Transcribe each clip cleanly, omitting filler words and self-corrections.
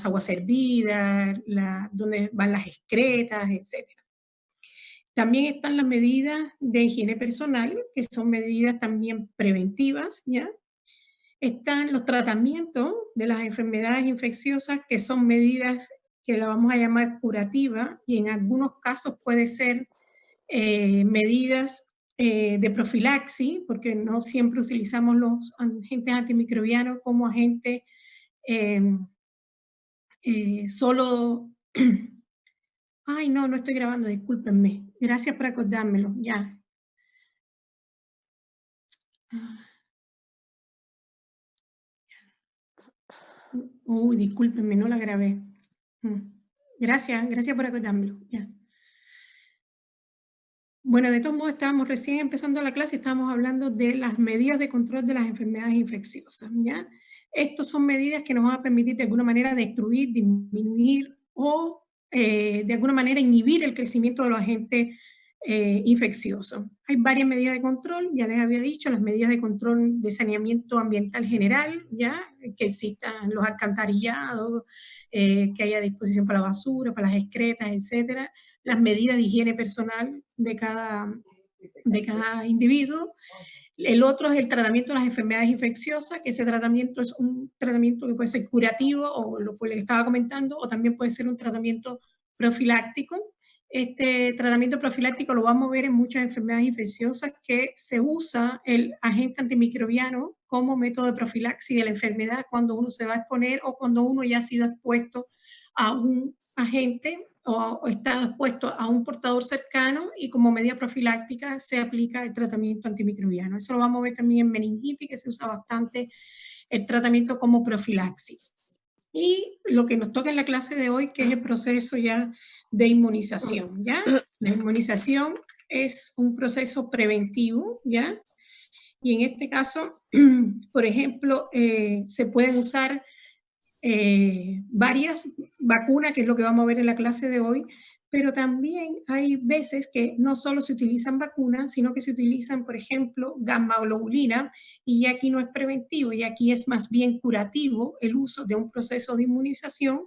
aguas hervidas, donde van las excretas, etc. También están las medidas de higiene personal, que son medidas también preventivas, ¿ya? Están los tratamientos de las enfermedades infecciosas, que son medidas que la vamos a llamar curativas, y en algunos casos puede ser medidas de profilaxis, porque no siempre utilizamos los agentes antimicrobianos como agentes solo... Ay, no, no estoy grabando, discúlpenme. Gracias por acordármelo, ya. Uy, discúlpenme, no la grabé. Gracias por acordármelo, ya. Bueno, de todos modos, estábamos recién empezando la clase, estábamos hablando de las medidas de control de las enfermedades infecciosas, ¿ya? Estas son medidas que nos van a permitir de alguna manera destruir, disminuir o de alguna manera inhibir el crecimiento de los agentes infecciosos. Hay varias medidas de control, ya les había dicho, las medidas de control de saneamiento ambiental general, ¿ya? Que existan los alcantarillados, que haya disposición para la basura, para las excretas, etcétera. Las medidas de higiene personal de cada individuo. El otro es el tratamiento de las enfermedades infecciosas, que ese tratamiento es un tratamiento que puede ser curativo, o lo que les estaba comentando, o también puede ser un tratamiento profiláctico. Este tratamiento profiláctico lo vamos a ver en muchas enfermedades infecciosas, que se usa el agente antimicrobiano como método de profilaxis de la enfermedad cuando uno se va a exponer o cuando uno ya ha sido expuesto a un agente o está expuesto a un portador cercano, y como medida profiláctica se aplica el tratamiento antimicrobiano. Eso lo vamos a ver también en meningitis, que se usa bastante el tratamiento como profilaxis. Y lo que nos toca en la clase de hoy, que es el proceso ya de inmunización, ¿ya? La inmunización es un proceso preventivo, ¿ya? Y en este caso, por ejemplo, se pueden usar varias vacunas, que es lo que vamos a ver en la clase de hoy, pero también hay veces que no solo se utilizan vacunas, sino que se utilizan, por ejemplo, gamma-globulina, y ya aquí no es preventivo, y aquí es más bien curativo el uso de un proceso de inmunización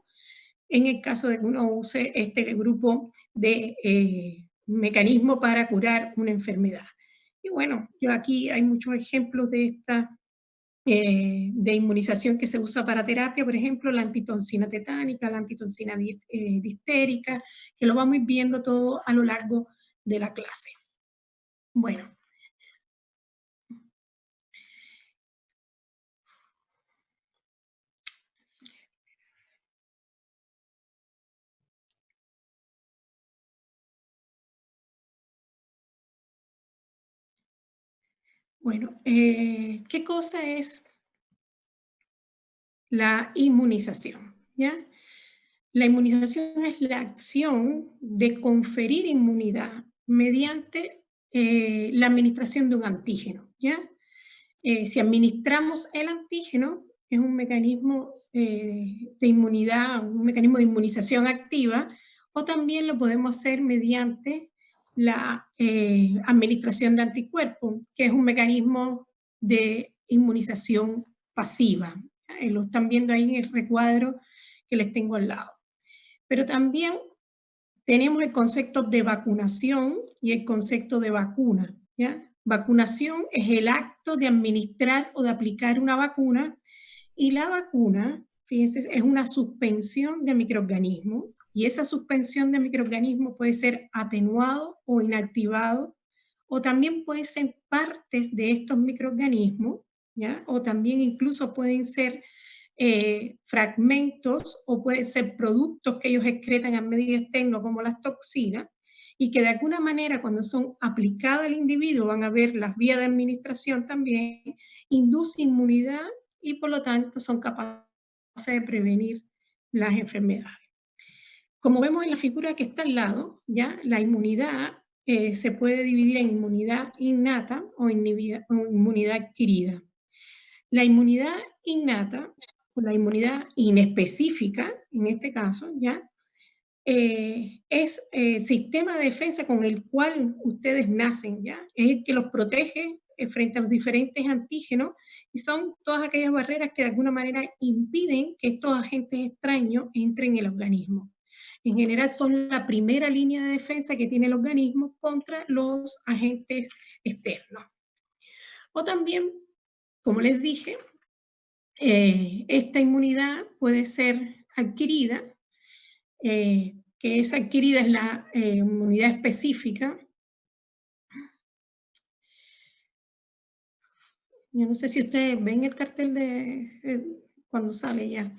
en el caso de que uno use este grupo de mecanismo para curar una enfermedad. Y bueno, yo aquí hay muchos ejemplos de esta de inmunización que se usa para terapia, por ejemplo, la antitoxina tetánica, la antitoxina distérica, que lo vamos a ir viendo todo a lo largo de la clase. Bueno. Bueno, ¿qué cosa es la inmunización? ¿Ya? La inmunización es la acción de conferir inmunidad mediante la administración de un antígeno, ¿ya? Si administramos el antígeno, es un mecanismo de inmunidad, un mecanismo de inmunización activa, o también lo podemos hacer mediante la administración de anticuerpos, que es un mecanismo de inmunización pasiva. Lo están viendo ahí en el recuadro que les tengo al lado. Pero también tenemos el concepto de vacunación y el concepto de vacuna, ¿ya? Vacunación es el acto de administrar o de aplicar una vacuna, y la vacuna, fíjense, es una suspensión de microorganismos, y esa suspensión de microorganismos puede ser atenuado o inactivado, o también pueden ser partes de estos microorganismos, ¿ya? O también incluso pueden ser fragmentos o pueden ser productos que ellos excretan al medio externo, como las toxinas, y que de alguna manera cuando son aplicadas al individuo, van a ver las vías de administración también, induce inmunidad y por lo tanto son capaces de prevenir las enfermedades. Como vemos en la figura que está al lado, ¿ya? La inmunidad se puede dividir en inmunidad innata o inmunidad adquirida. La inmunidad innata, o la inmunidad inespecífica, en este caso, ¿ya? Es el sistema de defensa con el cual ustedes nacen, ¿ya? Es el que los protege frente a los diferentes antígenos, y son todas aquellas barreras que de alguna manera impiden que estos agentes extraños entren en el organismo. En general son la primera línea de defensa que tiene el organismo contra los agentes externos. O también, como les dije, esta inmunidad puede ser adquirida, que es adquirida es la inmunidad específica. Yo no sé si ustedes ven el cartel de cuando sale ya.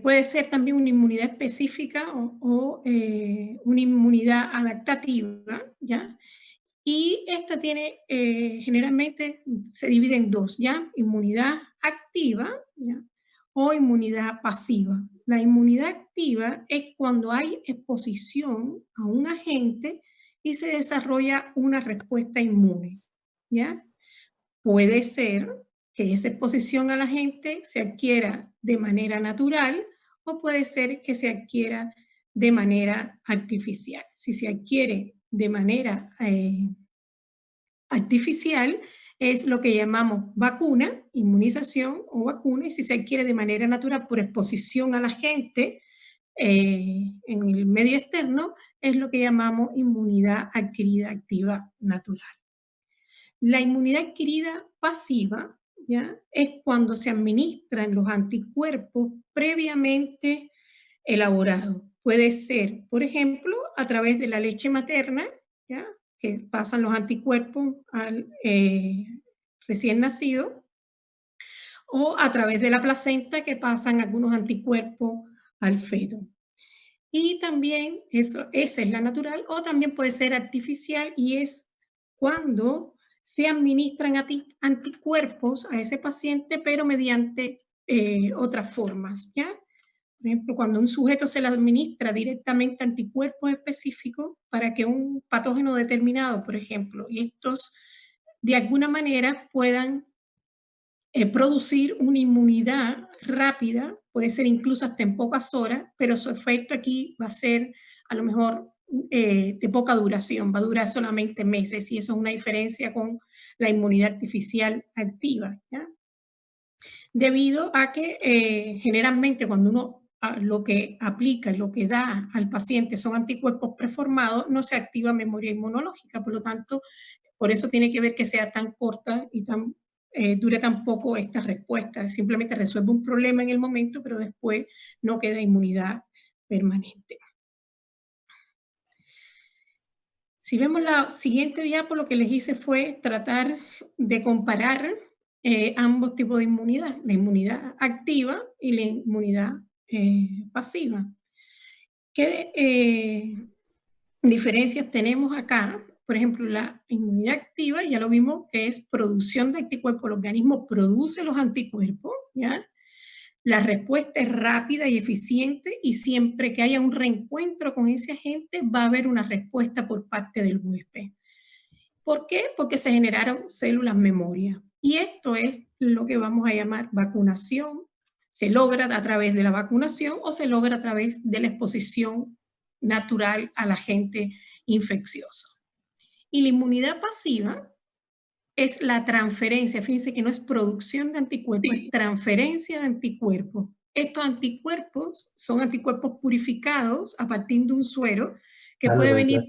Puede ser también una inmunidad específica o una inmunidad adaptativa, ¿ya? Y esta tiene, generalmente se divide en dos, ¿ya? Inmunidad activa, ¿ya? O inmunidad pasiva. La inmunidad activa es cuando hay exposición a un agente y se desarrolla una respuesta inmune, ¿ya? Puede ser que esa exposición al agente se adquiera de manera natural o puede ser que se adquiera de manera artificial. Si se adquiere de manera artificial, es lo que llamamos vacuna, inmunización o vacuna, y si se adquiere de manera natural por exposición al agente en el medio externo, es lo que llamamos inmunidad adquirida activa natural. La inmunidad adquirida pasiva, ¿ya? Es cuando se administran los anticuerpos previamente elaborados. Puede ser, por ejemplo, a través de la leche materna, ¿ya? Que pasan los anticuerpos al recién nacido, o a través de la placenta que pasan algunos anticuerpos al feto. Y también, esa es la natural, o también puede ser artificial, y es cuando se administran anticuerpos a ese paciente, pero mediante otras formas, ¿ya? Por ejemplo, cuando a un sujeto se le administra directamente anticuerpos específicos para que un patógeno determinado, por ejemplo, y estos de alguna manera puedan producir una inmunidad rápida, puede ser incluso hasta en pocas horas, pero su efecto aquí va a ser a lo mejor de poca duración, va a durar solamente meses, y eso es una diferencia con la inmunidad artificial activa, ¿ya? Debido a que generalmente cuando uno lo que aplica, lo que da al paciente son anticuerpos preformados, no se activa memoria inmunológica, por lo tanto, por eso tiene que ver que sea tan corta y tan dure tan poco esta respuesta. Simplemente resuelve un problema en el momento, pero después no queda inmunidad permanente. Si vemos la siguiente diapo, lo que les hice fue tratar de comparar ambos tipos de inmunidad, la inmunidad activa y la inmunidad pasiva. ¿Qué diferencias tenemos acá? Por ejemplo, la inmunidad activa, ya lo vimos, que es producción de anticuerpos. El organismo produce los anticuerpos, ¿ya? La respuesta es rápida y eficiente, y siempre que haya un reencuentro con ese agente va a haber una respuesta por parte del huésped. ¿Por qué? Porque se generaron células memoria. Y esto es lo que vamos a llamar vacunación. Se logra a través de la vacunación o se logra a través de la exposición natural al agente infeccioso. Y la inmunidad pasiva es la transferencia, fíjense que no es producción de anticuerpos, es transferencia de anticuerpos. Estos anticuerpos son anticuerpos purificados a partir de un suero que puede venir...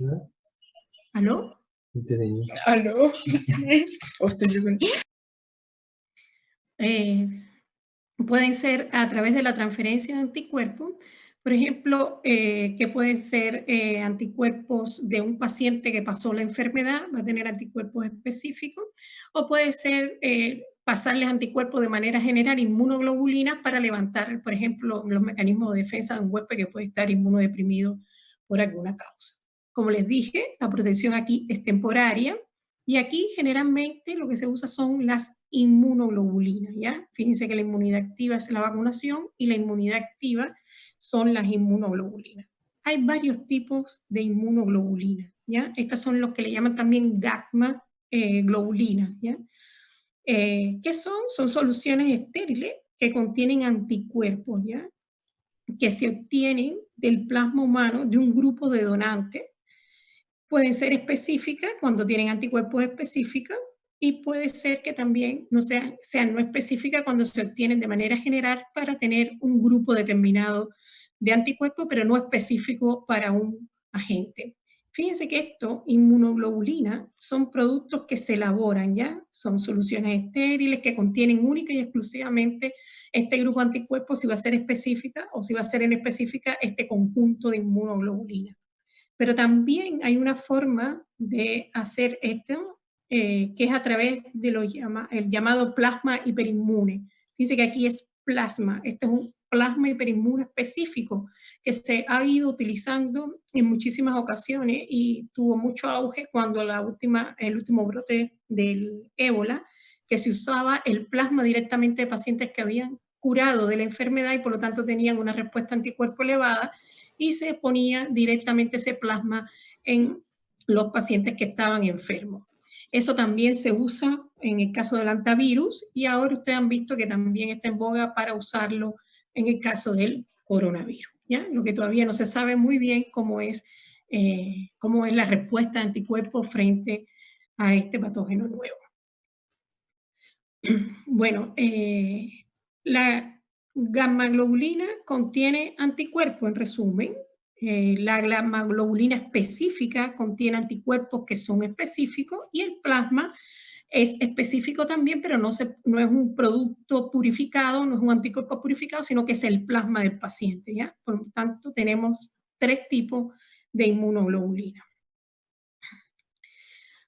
¿Aló? ¿Aló? Pueden ser a través de la transferencia de anticuerpos, por ejemplo, que pueden ser anticuerpos de un paciente que pasó la enfermedad, va a tener anticuerpos específicos, o puede ser pasarles anticuerpos de manera general, inmunoglobulinas, para levantar, por ejemplo, los mecanismos de defensa de un huésped que puede estar inmunodeprimido por alguna causa. Como les dije, la protección aquí es temporaria, y aquí generalmente lo que se usa son las inmunoglobulinas, ¿ya? Fíjense que la inmunidad activa es la vacunación y la inmunidad activa son las inmunoglobulinas. Hay varios tipos de inmunoglobulinas, ¿ya? Estas son los que le llaman también gamma globulinas, ¿ya? ¿Qué son? Son soluciones estériles que contienen anticuerpos, ¿ya? Que se obtienen del plasma humano de un grupo de donantes Pueden ser específicas cuando tienen anticuerpos específicos y puede ser que también no sean no específicas cuando se obtienen de manera general para tener un grupo determinado de anticuerpos, pero no específico para un agente. Fíjense que esto, inmunoglobulina, son productos que se elaboran, ¿ya? Son soluciones estériles que contienen única y exclusivamente este grupo de anticuerpos, si va a ser específica o si va a ser en específica este conjunto de inmunoglobulina. Pero también hay una forma de hacer esto, que es a través de el llamado plasma hiperinmune. Dice que aquí es plasma, este es un plasma hiperinmune específico que se ha ido utilizando en muchísimas ocasiones y tuvo mucho auge cuando el último brote del ébola, que se usaba el plasma directamente de pacientes que habían curado de la enfermedad y por lo tanto tenían una respuesta anticuerpo elevada, y se ponía directamente ese plasma en los pacientes que estaban enfermos. Eso también se usa en el caso del antivirus y ahora ustedes han visto que también está en boga para usarlo en el caso del coronavirus, ¿ya? Lo que todavía no se sabe muy bien cómo es la respuesta de anticuerpos frente a este patógeno nuevo. Bueno, la gamma-globulina contiene anticuerpos, en resumen. La gamma-globulina específica contiene anticuerpos que son específicos y el plasma es específico también, pero no es un producto purificado, no es un anticuerpo purificado, sino que es el plasma del paciente, ¿ya? Por lo tanto, tenemos 3 tipos de inmunoglobulina.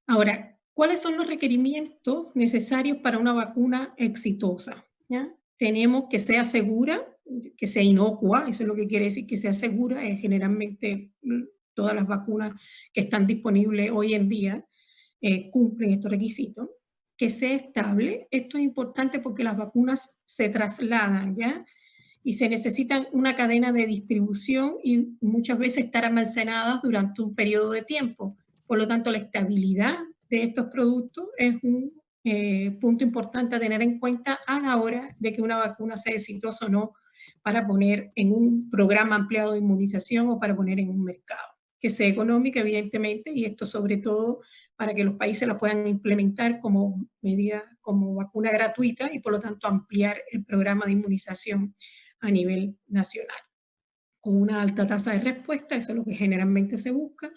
Ahora, ¿cuáles son los requerimientos necesarios para una vacuna exitosa? ¿Ya? Tenemos que sea segura, que sea inocua, eso es lo que quiere decir que sea segura, generalmente todas las vacunas que están disponibles hoy en día cumplen estos requisitos. Que sea estable, esto es importante porque las vacunas se trasladan, ¿ya? Y se necesitan una cadena de distribución y muchas veces estar almacenadas durante un periodo de tiempo. Por lo tanto, la estabilidad de estos productos es un punto importante a tener en cuenta a la hora de que una vacuna sea exitosa o no para poner en un programa ampliado de inmunización o para poner en un mercado. Que sea económica, evidentemente, y esto sobre todo para que los países la puedan implementar como medida, como vacuna gratuita y por lo tanto ampliar el programa de inmunización a nivel nacional. Con una alta tasa de respuesta, eso es lo que generalmente se busca,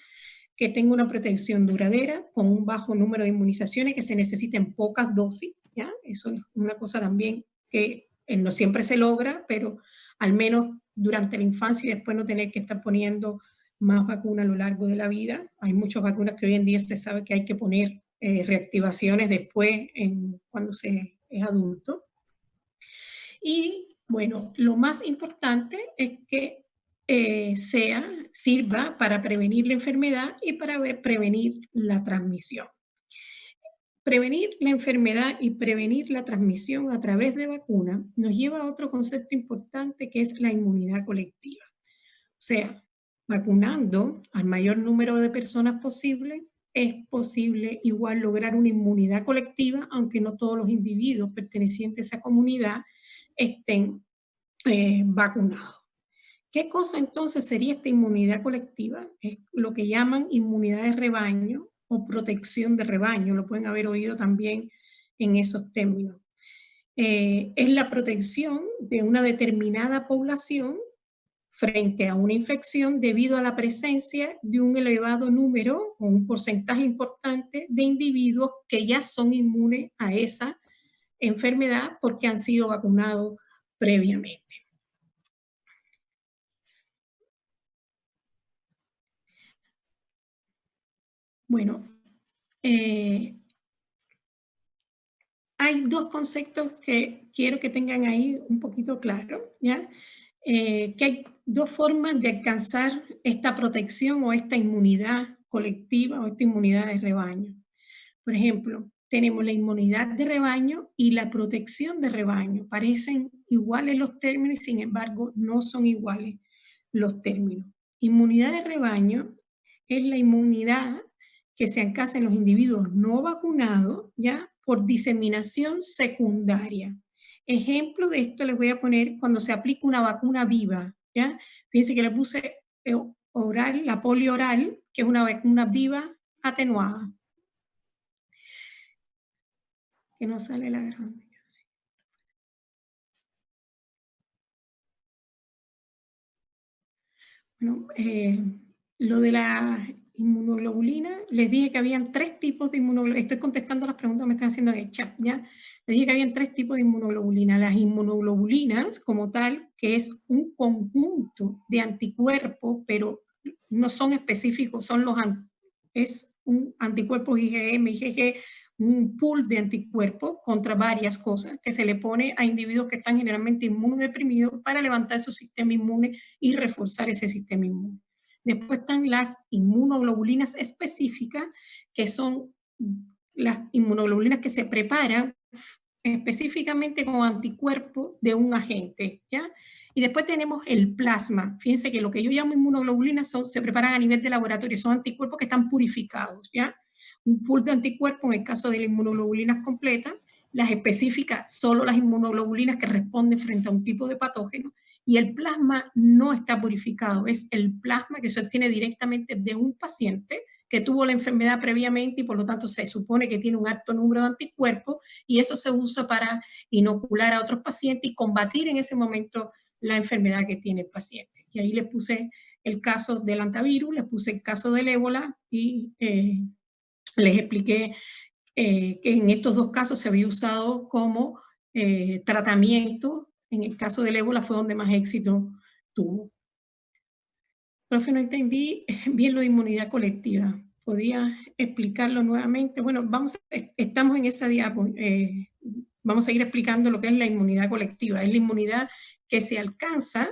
que tenga una protección duradera, con un bajo número de inmunizaciones, que se necesiten pocas dosis, ¿ya? Eso es una cosa también que no siempre se logra, pero al menos durante la infancia y después no tener que estar poniendo más vacunas a lo largo de la vida. Hay muchas vacunas que hoy en día se sabe que hay que poner reactivaciones después cuando se es adulto. Y bueno, lo más importante es que sirva para prevenir la enfermedad y para prevenir la transmisión. Prevenir la enfermedad y prevenir la transmisión a través de vacunas nos lleva a otro concepto importante que es la inmunidad colectiva. O sea, vacunando al mayor número de personas posible, es posible igual lograr una inmunidad colectiva, aunque no todos los individuos pertenecientes a esa comunidad estén vacunados. ¿Qué cosa entonces sería esta inmunidad colectiva? Es lo que llaman inmunidad de rebaño o protección de rebaño, lo pueden haber oído también en esos términos. Es la protección de una determinada población frente a una infección debido a la presencia de un elevado número o un porcentaje importante de individuos que ya son inmunes a esa enfermedad porque han sido vacunados previamente. Bueno, hay 2 conceptos que quiero que tengan ahí un poquito claro, ¿ya? Que hay 2 formas de alcanzar esta protección o esta inmunidad colectiva o esta inmunidad de rebaño. Por ejemplo, tenemos la inmunidad de rebaño y la protección de rebaño. Parecen iguales los términos y sin embargo no son iguales los términos. Inmunidad de rebaño es la inmunidad que se alcanza en los individuos no vacunados, ¿ya? Por diseminación secundaria. Ejemplo de esto les voy a poner cuando se aplica una vacuna viva, ¿ya? Fíjense que le puse oral, la polio oral, que es una vacuna viva atenuada. Que no sale la grande. Bueno, lo de la inmunoglobulina, les dije que habían 3 tipos de inmunoglobulina. Estoy contestando las preguntas que me están haciendo en el chat, ¿ya? Les dije que habían 3 tipos de inmunoglobulina. Las inmunoglobulinas, como tal, que es un conjunto de anticuerpos, pero no son específicos, es un anticuerpo IgM, IgG, un pool de anticuerpos contra varias cosas que se le pone a individuos que están generalmente inmunodeprimidos para levantar su sistema inmune y reforzar ese sistema inmune. Después están las inmunoglobulinas específicas, que son las inmunoglobulinas que se preparan específicamente con anticuerpos de un agente, ¿ya? Y después tenemos el plasma. Fíjense que lo que yo llamo inmunoglobulinas se preparan a nivel de laboratorio, son anticuerpos que están purificados, ¿ya? Un pool de anticuerpos en el caso de las inmunoglobulinas completas, las específicas, solo las inmunoglobulinas que responden frente a un tipo de patógeno, y el plasma no está purificado, es el plasma que se obtiene directamente de un paciente que tuvo la enfermedad previamente y por lo tanto se supone que tiene un alto número de anticuerpos y eso se usa para inocular a otros pacientes y combatir en ese momento la enfermedad que tiene el paciente. Y ahí les puse el caso del antivirus, les puse el caso del ébola y les expliqué que en estos 2 casos se había usado como tratamiento. En el caso del ébola fue donde más éxito tuvo. Profe, no entendí bien lo de inmunidad colectiva. ¿Podía explicarlo nuevamente? Bueno, estamos en esa diapo. Vamos a ir explicando lo que es la inmunidad colectiva. Es la inmunidad que se alcanza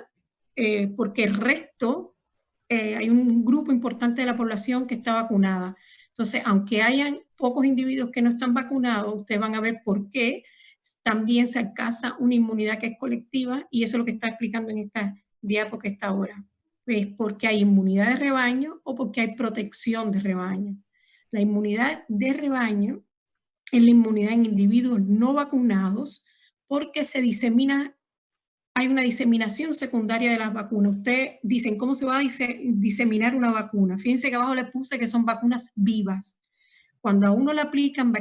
porque el resto, hay un grupo importante de la población que está vacunada. Entonces, aunque hayan pocos individuos que no están vacunados, ustedes van a ver por qué también se alcanza una inmunidad que es colectiva y eso es lo que está explicando en esta diapo que está ahora. Es porque hay inmunidad de rebaño o porque hay protección de rebaño. La inmunidad de rebaño es la inmunidad en individuos no vacunados porque se disemina, hay una diseminación secundaria de las vacunas. Ustedes dicen, ¿cómo se va a diseminar una vacuna? Fíjense que abajo les puse que son vacunas vivas. Cuando a uno le aplican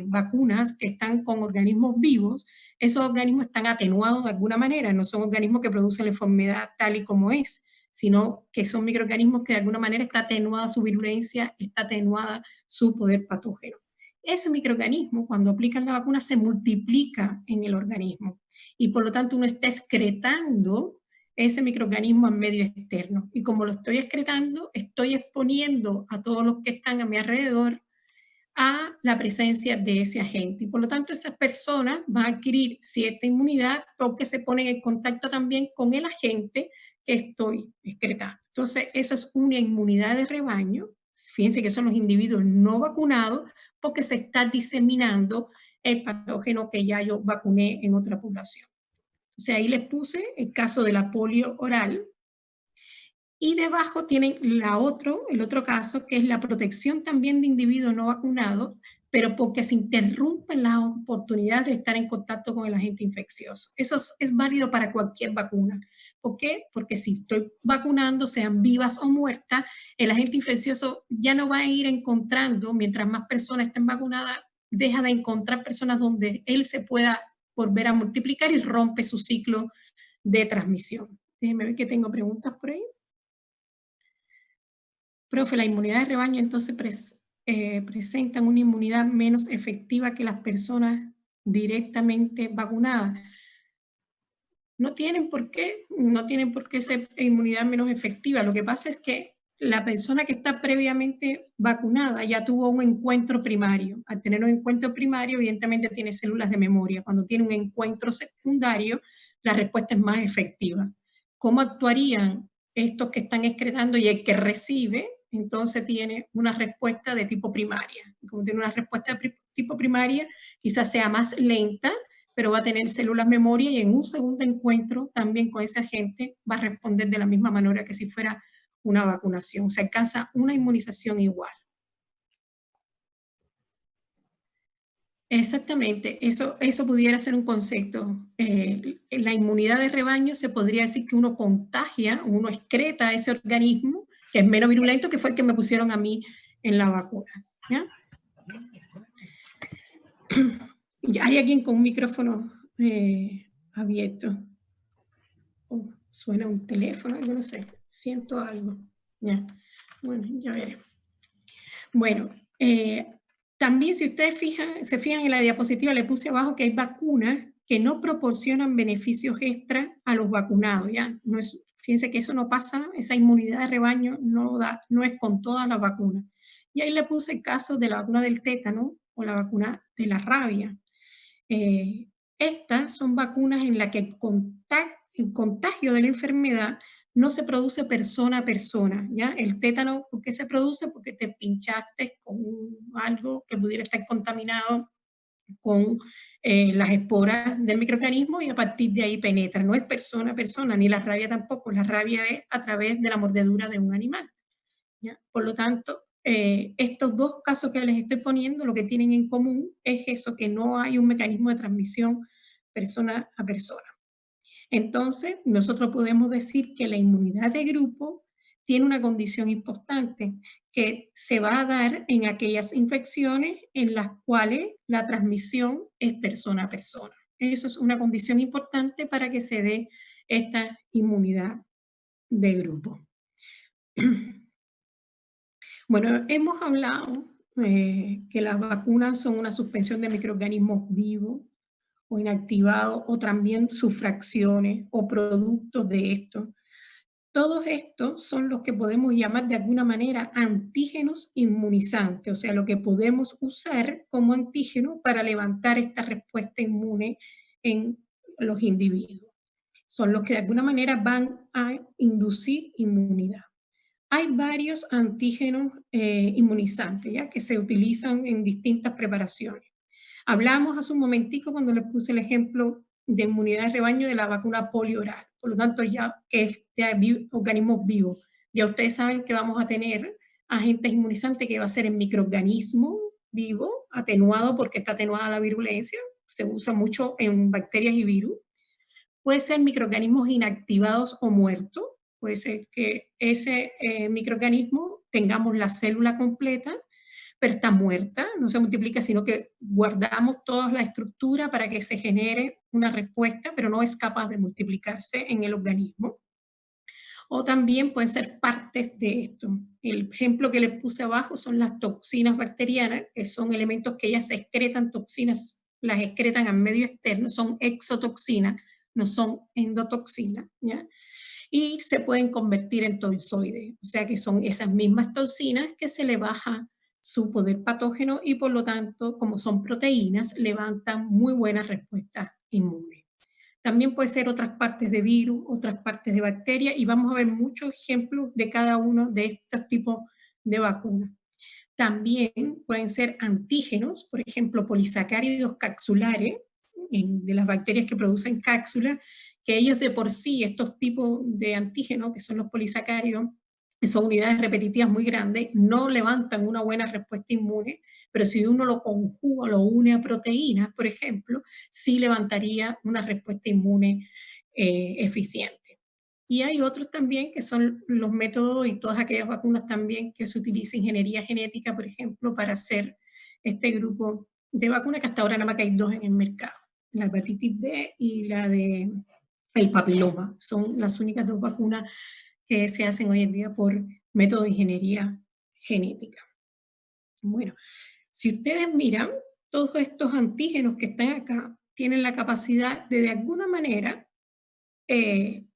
vacunas que están con organismos vivos, esos organismos están atenuados de alguna manera, no son organismos que producen la enfermedad tal y como es, sino que son microorganismos que de alguna manera está atenuada su virulencia, está atenuada su poder patógeno. Ese microorganismo, cuando aplican la vacuna, se multiplica en el organismo y por lo tanto uno está excretando ese microorganismo al medio externo. Y como lo estoy excretando, estoy exponiendo a todos los que están a mi alrededor a la presencia de ese agente. Y por lo tanto, esas personas van a adquirir cierta inmunidad porque se ponen en contacto también con el agente que estoy excretando. Entonces, eso es una inmunidad de rebaño. Fíjense que son los individuos no vacunados porque se está diseminando el patógeno que ya yo vacuné en otra población. O sea, ahí les puse el caso de la polio oral. Y debajo tienen el otro caso, que es la protección también de individuos no vacunados, pero porque se interrumpen las oportunidades de estar en contacto con el agente infeccioso. Eso es válido para cualquier vacuna. ¿Por qué? Porque si estoy vacunando, sean vivas o muertas, el agente infeccioso ya no va a ir encontrando, mientras más personas estén vacunadas, deja de encontrar personas donde él se pueda volver a multiplicar y rompe su ciclo de transmisión. Déjenme ver que tengo preguntas por ahí. Profe, la inmunidad de rebaño entonces presentan una inmunidad menos efectiva que las personas directamente vacunadas. No tienen por qué ser inmunidad menos efectiva. Lo que pasa es que la persona que está previamente vacunada ya tuvo un encuentro primario. Al tener un encuentro primario, evidentemente tiene células de memoria. Cuando tiene un encuentro secundario, la respuesta es más efectiva. ¿Cómo actuarían estos que están excretando y el que recibe? Entonces tiene una respuesta de tipo primaria. Como tiene una respuesta de tipo primaria, quizás sea más lenta, pero va a tener células memoria y en un segundo encuentro también con ese agente va a responder de la misma manera que si fuera una vacunación. Se alcanza una inmunización igual. Exactamente, eso pudiera ser un concepto. En la inmunidad de rebaño se podría decir que uno contagia, uno excreta a ese organismo que es menos virulento, que fue el que me pusieron a mí en la vacuna. ¿Ya? Hay alguien con un micrófono abierto. Oh, suena un teléfono, yo no sé, siento algo. ¿Ya? Bueno, ya veré. Bueno, también si ustedes se fijan en la diapositiva, le puse abajo que hay vacunas que no proporcionan beneficios extra a los vacunados, ¿ya? No es, fíjense que eso no pasa, esa inmunidad de rebaño no es con todas las vacunas. Y ahí le puse el caso de la vacuna del tétano o la vacuna de la rabia. Estas son vacunas en las que el contagio de la enfermedad no se produce persona a persona, ¿ya? El tétano, ¿por qué se produce? Porque te pinchaste con algo que pudiera estar contaminado con las esporas del microorganismo y a partir de ahí penetra. No es persona a persona, ni la rabia tampoco. La rabia es a través de la mordedura de un animal, ¿ya? Por lo tanto, estos dos casos que les estoy poniendo, lo que tienen en común es eso, que no hay un mecanismo de transmisión persona a persona. Entonces, nosotros podemos decir que la inmunidad de grupo tiene una condición importante que se va a dar en aquellas infecciones en las cuales la transmisión es persona a persona. Eso es una condición importante para que se dé esta inmunidad de grupo. Bueno, hemos hablado que las vacunas son una suspensión de microorganismos vivos o inactivados, o también sus fracciones o productos de esto. Todos estos son los que podemos llamar de alguna manera antígenos inmunizantes, o sea, lo que podemos usar como antígeno para levantar esta respuesta inmune en los individuos. Son los que de alguna manera van a inducir inmunidad. Hay varios antígenos inmunizantes, ¿ya? Que se utilizan en distintas preparaciones. Hablamos hace un momentico cuando les puse el ejemplo de inmunidad de rebaño de la vacuna polioral. Por lo tanto, ya que es de organismos vivos, ya ustedes saben que vamos a tener agentes inmunizantes que va a ser el microorganismo vivo, atenuado porque está atenuada la virulencia, se usa mucho en bacterias y virus. Puede ser microorganismos inactivados o muertos, puede ser que ese microorganismo tengamos la célula completa, pero está muerta, no se multiplica, sino que guardamos toda la estructura para que se genere una respuesta, pero no es capaz de multiplicarse en el organismo. O también pueden ser partes de esto. El ejemplo que les puse abajo son las toxinas bacterianas, que son elementos que ellas excretan toxinas, las excretan al medio externo, son exotoxinas, no son endotoxinas, ¿ya? Y se pueden convertir en toxoides, o sea que son esas mismas toxinas que se le baja su poder patógeno y por lo tanto, como son proteínas, levantan muy buenas respuestas inmunes. También puede ser otras partes de virus, otras partes de bacterias, y vamos a ver muchos ejemplos de cada uno de estos tipos de vacunas. También pueden ser antígenos, por ejemplo, polisacáridos capsulares, de las bacterias que producen cápsulas, que ellos de por sí, estos tipos de antígenos, que son los polisacáridos, son unidades repetitivas muy grandes, no levantan una buena respuesta inmune, pero si uno lo conjuga, lo une a proteínas, por ejemplo, sí levantaría una respuesta inmune eficiente. Y hay otros también que son los métodos y todas aquellas vacunas también que se utiliza ingeniería genética, por ejemplo, para hacer este grupo de vacunas, que hasta ahora nada más que hay dos en el mercado, la hepatitis B y la de el papiloma. Son las únicas dos vacunas que se hacen hoy en día por método de ingeniería genética. Bueno, si ustedes miran, todos estos antígenos que están acá tienen la capacidad de alguna manera,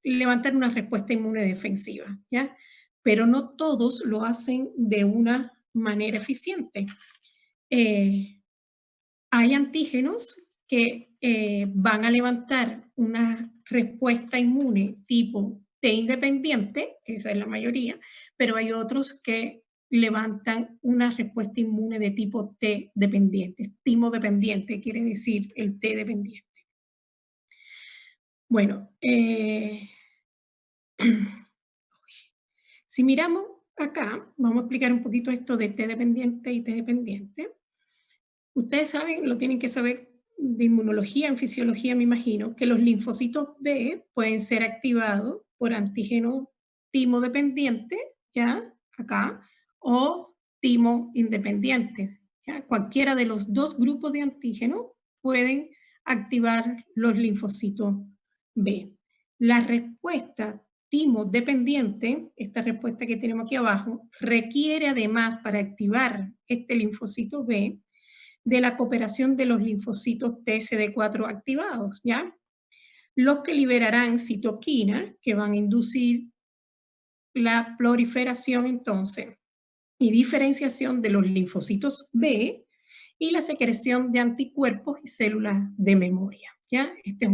levantar una respuesta inmune defensiva, ¿ya? Pero no todos lo hacen de una manera eficiente. Hay antígenos que van a levantar una respuesta inmune tipo T independiente, que esa es la mayoría, pero hay otros que levantan una respuesta inmune de tipo T dependiente. Timo dependiente quiere decir el T dependiente. Bueno, si miramos acá, vamos a explicar un poquito esto de T dependiente y T dependiente. Ustedes saben, lo tienen que saber de inmunología, en fisiología me imagino, que los linfocitos B pueden ser activados por antígeno timo dependiente, ¿ya? Acá, o timo independiente, ¿ya? Cualquiera de los dos grupos de antígeno pueden activar los linfocitos B. La respuesta timo dependiente, esta respuesta que tenemos aquí abajo, requiere además para activar este linfocito B de la cooperación de los linfocitos TSD4 activados, ¿ya? Los que liberarán citoquinas que van a inducir la proliferación entonces y diferenciación de los linfocitos B y la secreción de anticuerpos y células de memoria, ¿ya? Esto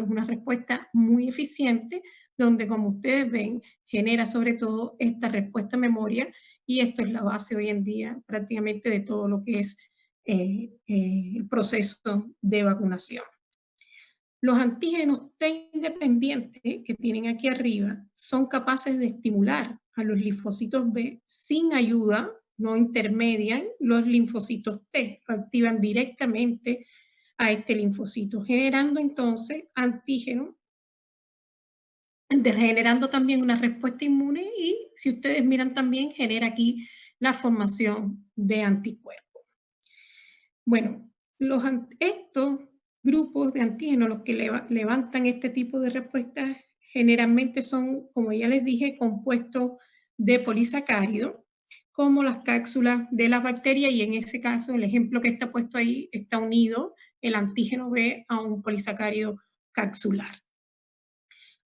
es una respuesta muy eficiente donde, como ustedes ven, genera sobre todo esta respuesta a memoria y esto es la base hoy en día prácticamente de todo lo que es el proceso de vacunación. Los antígenos T independientes que tienen aquí arriba son capaces de estimular a los linfocitos B sin ayuda, no intermedian los linfocitos T, activan directamente a este linfocito, generando entonces antígenos, generando también una respuesta inmune y si ustedes miran también genera aquí la formación de anticuerpos. Bueno, estos grupos de antígenos, los que levantan este tipo de respuestas, generalmente son, como ya les dije, compuestos de polisacáridos, como las cápsulas de las bacterias, y en ese caso, el ejemplo que está puesto ahí, está unido el antígeno B a un polisacárido capsular.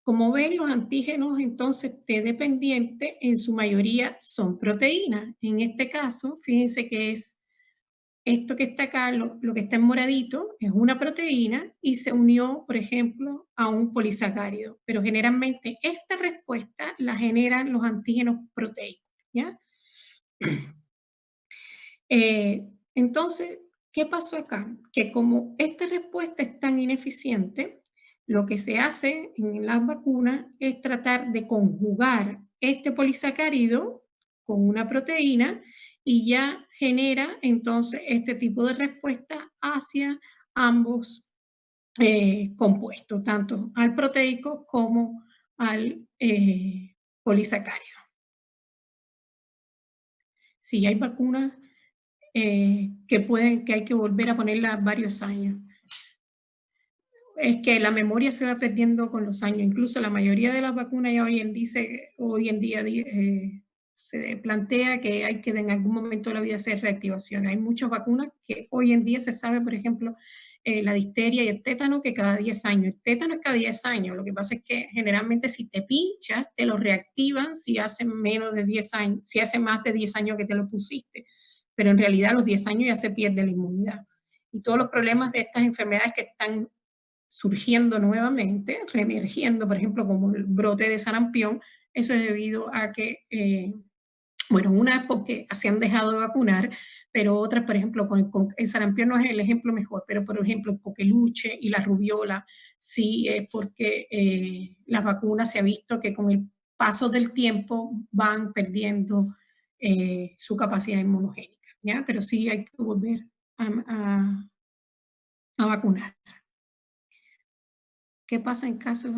Como ven, los antígenos entonces T dependientes en su mayoría son proteínas. En este caso, fíjense que es esto que está acá, lo que está en moradito, es una proteína y se unió, por ejemplo, a un polisacárido. Pero generalmente esta respuesta la generan los antígenos proteicos, ¿ya? Entonces, ¿qué pasó acá? Que como esta respuesta es tan ineficiente, lo que se hace en las vacunas es tratar de conjugar este polisacárido con una proteína y ya genera entonces este tipo de respuesta hacia ambos compuestos, tanto al proteico como al polisacárido. Si hay vacunas que hay que volver a ponerla varios años. Es que la memoria se va perdiendo con los años. Incluso la mayoría de las vacunas ya hoy en día se plantea que hay que en algún momento de la vida hacer reactivación. Hay muchas vacunas que hoy en día se sabe, por ejemplo, la difteria y el tétano, que cada 10 años. El tétano es cada 10 años. Lo que pasa es que generalmente si te pinchas, te lo reactivan si hace menos de 10 años, si hace más de 10 años que te lo pusiste. Pero en realidad a los 10 años ya se pierde la inmunidad. Y todos los problemas de estas enfermedades que están surgiendo nuevamente, reemergiendo, por ejemplo, como el brote de sarampión, eso es debido a que, bueno, unas porque se han dejado de vacunar, pero otras, por ejemplo, con el sarampión no es el ejemplo mejor, pero por ejemplo, el coqueluche y la rubiola, sí es porque las vacunas se ha visto que con el paso del tiempo van perdiendo su capacidad inmunogénica, ¿ya? Pero sí hay que volver a vacunar. ¿Qué pasa en caso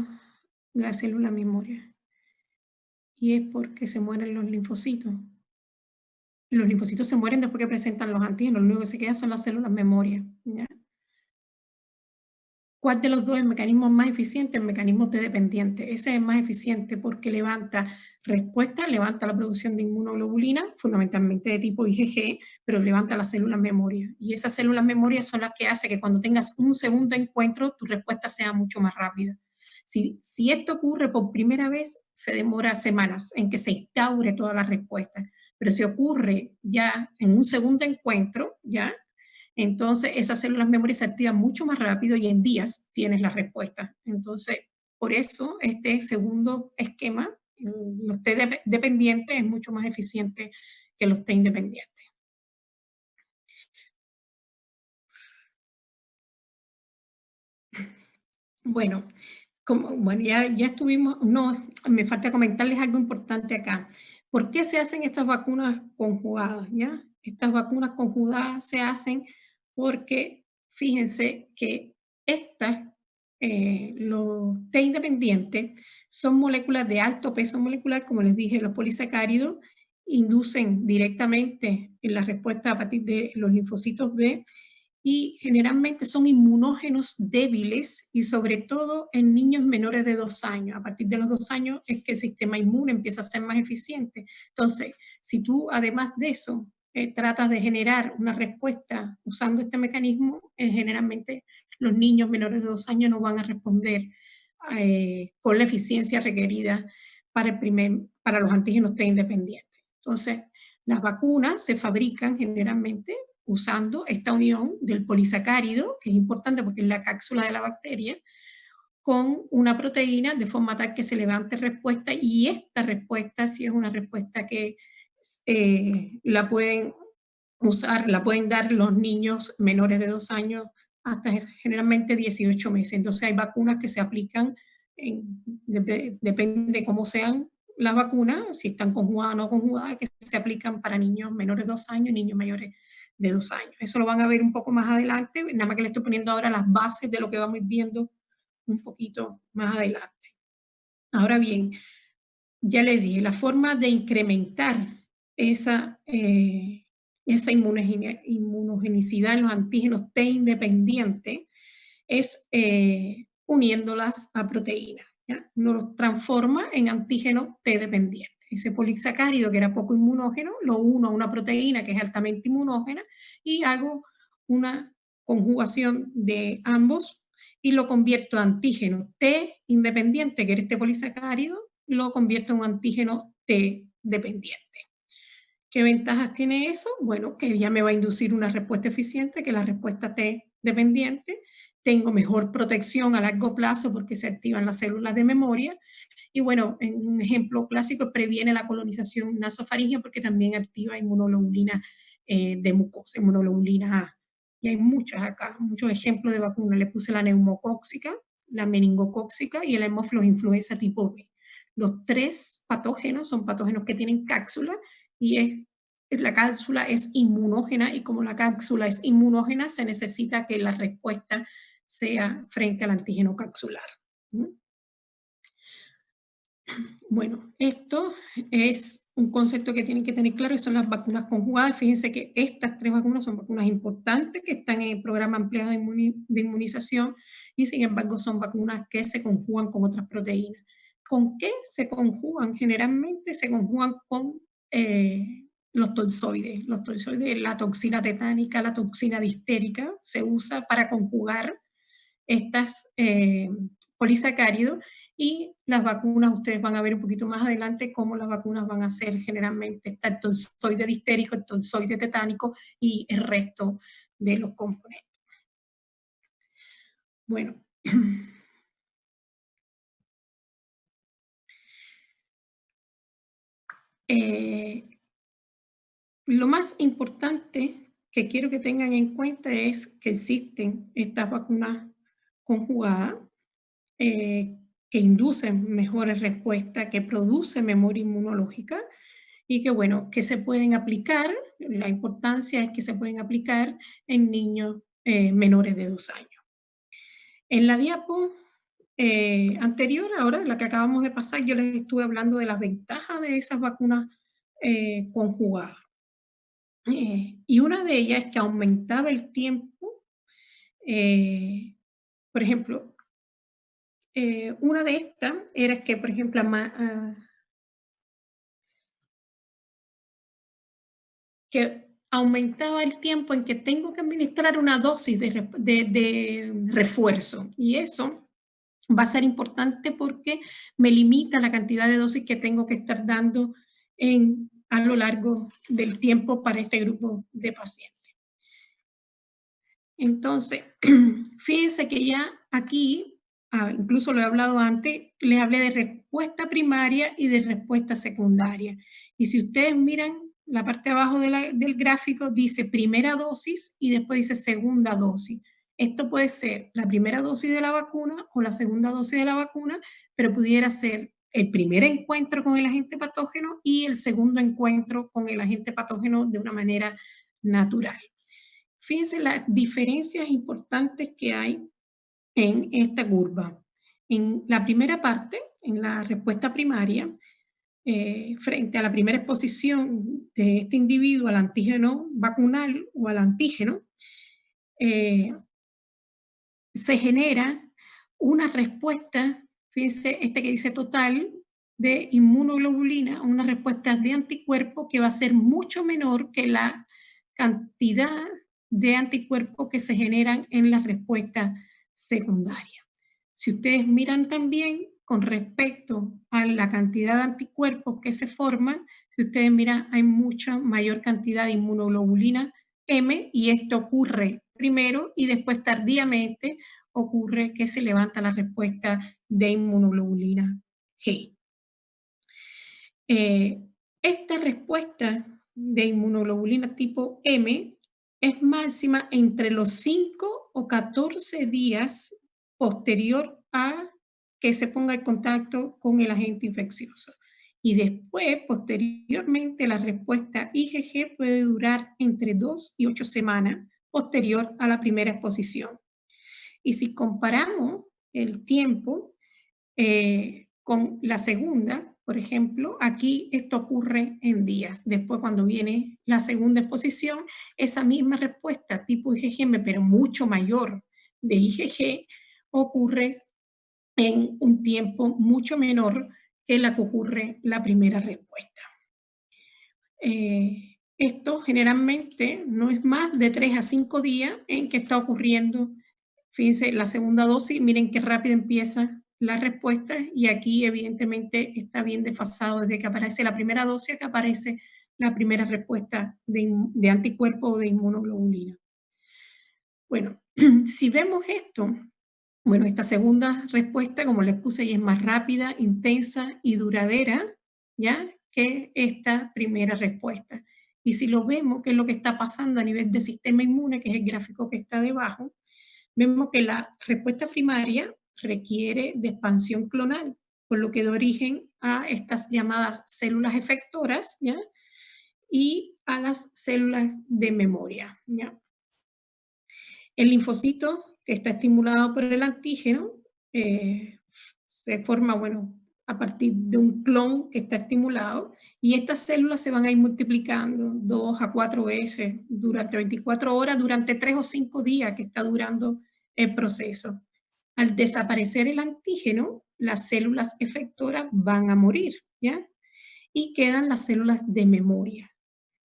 de la célula memoria? Y es porque se mueren los linfocitos. Los linfocitos se mueren después que presentan los antígenos, lo único que se queda son las células memoria, ¿ya? ¿Cuál de los dos es el mecanismo más eficiente? El mecanismo T dependiente. Ese es más eficiente porque levanta respuesta, levanta la producción de inmunoglobulina, fundamentalmente de tipo IgG, pero levanta las células memoria. Y esas células memoria son las que hacen que cuando tengas un segundo encuentro, tu respuesta sea mucho más rápida. Si esto ocurre por primera vez, se demora semanas en que se instaure toda la respuesta. Pero si ocurre ya en un segundo encuentro, ¿ya? Entonces, esas células memoria se activan mucho más rápido y en días tienes la respuesta. Entonces, por eso este segundo esquema, los T dependientes, es mucho más eficiente que los T independientes. Bueno, ya estuvimos, no, me falta comentarles algo importante acá. ¿Por qué se hacen estas vacunas conjugadas? ¿Ya? Estas vacunas conjugadas se hacen porque, fíjense que los T independientes son moléculas de alto peso molecular, como les dije, los polisacáridos inducen directamente en la respuesta a partir de los linfocitos B y generalmente son inmunógenos débiles y sobre todo en niños menores de 2 años. A partir de los 2 años es que el sistema inmune empieza a ser más eficiente. Entonces, si tú además de eso tratas de generar una respuesta usando este mecanismo, generalmente los niños menores de 2 años no van a responder con la eficiencia requerida para los antígenos T independientes. Entonces, las vacunas se fabrican generalmente usando esta unión del polisacárido, que es importante porque es la cápsula de la bacteria, con una proteína de forma tal que se levante respuesta, y esta respuesta sí es una respuesta que la pueden usar, la pueden dar los niños menores de 2 años hasta generalmente 18 meses. Entonces hay vacunas que se aplican, depende de cómo sean las vacunas, si están conjugadas o no conjugadas, que se aplican para niños menores de 2 años y niños mayores de 2 años. Eso lo van a ver un poco más adelante, nada más que le estoy poniendo ahora las bases de lo que vamos viendo un poquito más adelante. Ahora bien, ya les dije, la forma de incrementar esa inmunogenicidad en los antígenos T independientes es uniéndolas a proteínas. ¿Ya? Uno los transforma en antígeno T dependiente. Ese polisacárido que era poco inmunógeno, lo uno a una proteína que es altamente inmunógena y hago una conjugación de ambos y lo convierto a antígeno T independiente, que era este polisacárido, lo convierto en un antígeno T dependiente. ¿Qué ventajas tiene eso? Bueno, que ya me va a inducir una respuesta eficiente, que la respuesta T dependiente. Tengo mejor protección a largo plazo porque se activan las células de memoria. Y bueno, en un ejemplo clásico, previene la colonización nasofaringea porque también activa inmunoglobulina de mucosa, inmunoglobulina A. Y hay muchas acá, muchos ejemplos de vacunas. Le puse la neumocóxica, la meningocóxica y el hemófilos influenza tipo B. Los 3 patógenos son patógenos que tienen cápsula y la cápsula es inmunógena, y como la cápsula es inmunógena, se necesita que la respuesta sea frente al antígeno capsular. Bueno, esto es un concepto que tienen que tener claro, y son las vacunas conjugadas. Fíjense que estas 3 vacunas son vacunas importantes que están en el programa ampliado de inmunización, y sin embargo son vacunas que se conjugan con otras proteínas. ¿Con qué se conjugan? Generalmente se conjugan con los toxoides. Los toxoides, la toxina tetánica, la toxina distérica, se usa para conjugar estas polisacáridos, y las vacunas, ustedes van a ver un poquito más adelante cómo las vacunas van a ser generalmente está el toxoide distérico, el toxoide tetánico y el resto de los componentes. Bueno, lo más importante que quiero que tengan en cuenta es que existen estas vacunas conjugadas que inducen mejores respuestas, que producen memoria inmunológica y que, bueno, que se pueden aplicar. La importancia es que se pueden aplicar en niños menores de 2 años. En la diapo anterior, ahora, la que acabamos de pasar, yo les estuve hablando de las ventajas de esas vacunas conjugadas. Y una de ellas es que aumentaba el tiempo. Por ejemplo, una de estas era que, por ejemplo, que aumentaba el tiempo en que tengo que administrar una dosis de refuerzo. Y eso va a ser importante porque me limita la cantidad de dosis que tengo que estar dando a lo largo del tiempo para este grupo de pacientes. Entonces, fíjense que ya aquí, incluso lo he hablado antes, les hablé de respuesta primaria y de respuesta secundaria. Y si ustedes miran la parte de abajo del gráfico, dice primera dosis y después dice segunda dosis. Esto puede ser la primera dosis de la vacuna o la segunda dosis de la vacuna, pero pudiera ser el primer encuentro con el agente patógeno y el segundo encuentro con el agente patógeno de una manera natural. Fíjense las diferencias importantes que hay en esta curva. En la primera parte, en la respuesta primaria, frente a la primera exposición de este individuo al antígeno vacunal o al antígeno, se genera una respuesta, fíjense, este que dice total, de inmunoglobulina, una respuesta de anticuerpo que va a ser mucho menor que la cantidad de anticuerpos que se generan en la respuesta secundaria. Si ustedes miran también con respecto a la cantidad de anticuerpos que se forman, si ustedes miran, hay mucha mayor cantidad de inmunoglobulina M y esto ocurre primero y después tardíamente ocurre que se levanta la respuesta de inmunoglobulina G. Esta respuesta de inmunoglobulina tipo M es máxima entre los 5 o 14 días posterior a que se ponga en contacto con el agente infeccioso. Y después, posteriormente, la respuesta IgG puede durar entre 2 y 8 semanas posterior a la primera exposición. Y si comparamos el tiempo con la segunda, por ejemplo, aquí esto ocurre en días. Después, cuando viene la segunda exposición, esa misma respuesta tipo IgG, pero mucho mayor de IgG, ocurre en un tiempo mucho menor que la que ocurre la primera respuesta. Esto generalmente no es más de 3 a 5 días en que está ocurriendo, fíjense, la segunda dosis, miren qué rápido empieza la respuesta y aquí evidentemente está bien desfasado desde que aparece la primera dosis que aparece la primera respuesta de anticuerpo o de inmunoglobulina. Bueno, si vemos esto, bueno, esta segunda respuesta, como les puse, es más rápida, intensa y duradera, ¿ya?, que esta primera respuesta. Y si lo vemos, qué es lo que está pasando a nivel del sistema inmune, que es el gráfico que está debajo, vemos que la respuesta primaria requiere de expansión clonal, por lo que da origen a estas llamadas células efectoras, ¿ya?, y a las células de memoria, ¿ya? El linfocito que está estimulado por el antígeno se forma, bueno, a partir de un clon que está estimulado y estas células se van a ir multiplicando 2 a 4 veces durante 24 horas, durante 3 o 5 días que está durando el proceso. Al desaparecer el antígeno, las células efectoras van a morir, ¿ya? Y quedan las células de memoria.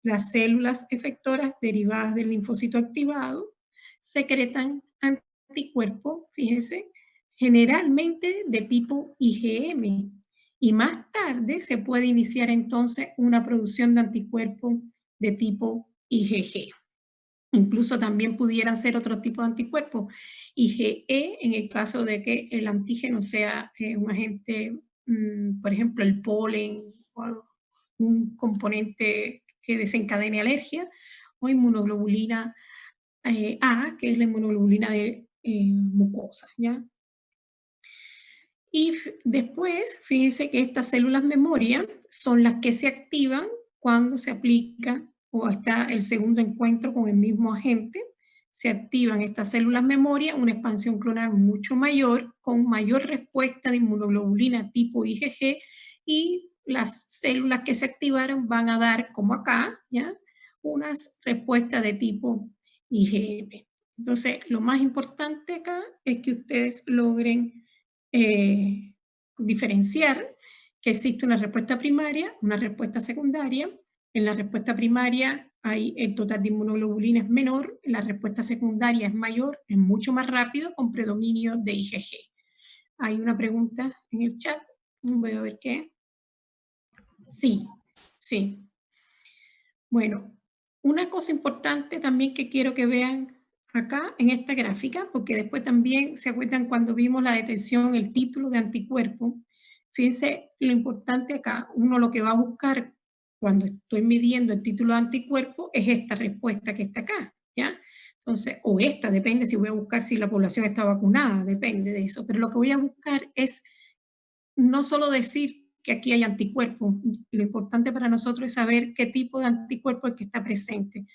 Las células efectoras derivadas del linfocito activado secretan anticuerpos, fíjense, generalmente de tipo IgM. Y más tarde se puede iniciar entonces una producción de anticuerpos de tipo IgG. Incluso también pudieran ser otro tipo de anticuerpos, IgE, en el caso de que el antígeno sea un agente, por ejemplo, el polen o un componente que desencadene alergia, o inmunoglobulina A, que es la inmunoglobulina de mucosa, ¿ya? Y después, fíjense que estas células memoria son las que se activan cuando se aplica o está el segundo encuentro con el mismo agente. Se activan estas células memoria, una expansión clonal mucho mayor, con mayor respuesta de inmunoglobulina tipo IgG, y las células que se activaron van a dar, como acá, ¿ya?, unas respuestas de tipo IgM. Entonces, lo más importante acá es que ustedes logren diferenciar que existe una respuesta primaria, una respuesta secundaria. En la respuesta primaria el total de inmunoglobulina es menor, en la respuesta secundaria es mayor, es mucho más rápido, con predominio de IgG. Hay una pregunta en el chat, voy a ver qué. Sí, sí. Bueno, una cosa importante también que quiero que vean acá en esta gráfica, porque después también se acuerdan cuando vimos la detección, el título de anticuerpo. Fíjense lo importante acá, uno lo que va a buscar cuando estoy midiendo el título de anticuerpo es esta respuesta que está acá, ¿ya? Entonces, o esta, depende si voy a buscar si la población está vacunada, depende de eso, pero lo que voy a buscar es no solo decir que aquí hay anticuerpos, lo importante para nosotros es saber qué tipo de anticuerpo es que está presente.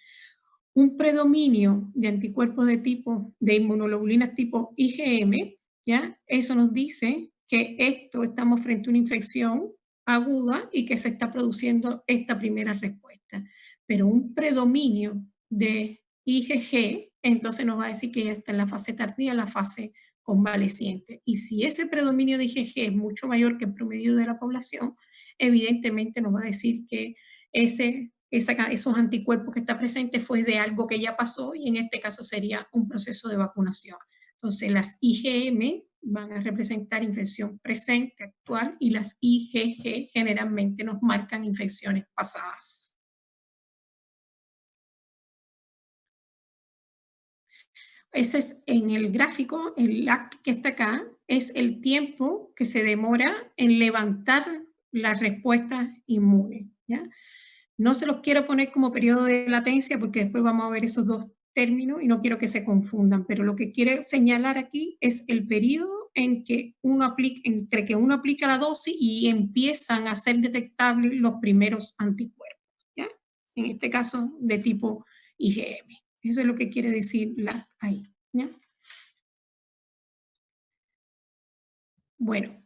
Un predominio de anticuerpos de inmunoglobulinas tipo IgM, ¿ya? Eso nos dice que estamos frente a una infección aguda y que se está produciendo esta primera respuesta. Pero un predominio de IgG, entonces nos va a decir que ya está en la fase tardía, en la fase convaleciente. Y si ese predominio de IgG es mucho mayor que el promedio de la población, evidentemente nos va a decir que esos anticuerpos que está presente fue de algo que ya pasó y en este caso sería un proceso de vacunación. Entonces las IgM van a representar infección presente, actual, y las IgG generalmente nos marcan infecciones pasadas. Ese es en el gráfico, el lag que está acá, es el tiempo que se demora en levantar la respuesta inmune, ¿ya? No se los quiero poner como periodo de latencia porque después vamos a ver esos dos términos y no quiero que se confundan, pero lo que quiero señalar aquí es el periodo en que entre que uno aplica la dosis y empiezan a ser detectables los primeros anticuerpos, ¿ya? En este caso de tipo IgM. Eso es lo que quiere decir ahí, ¿ya? Bueno,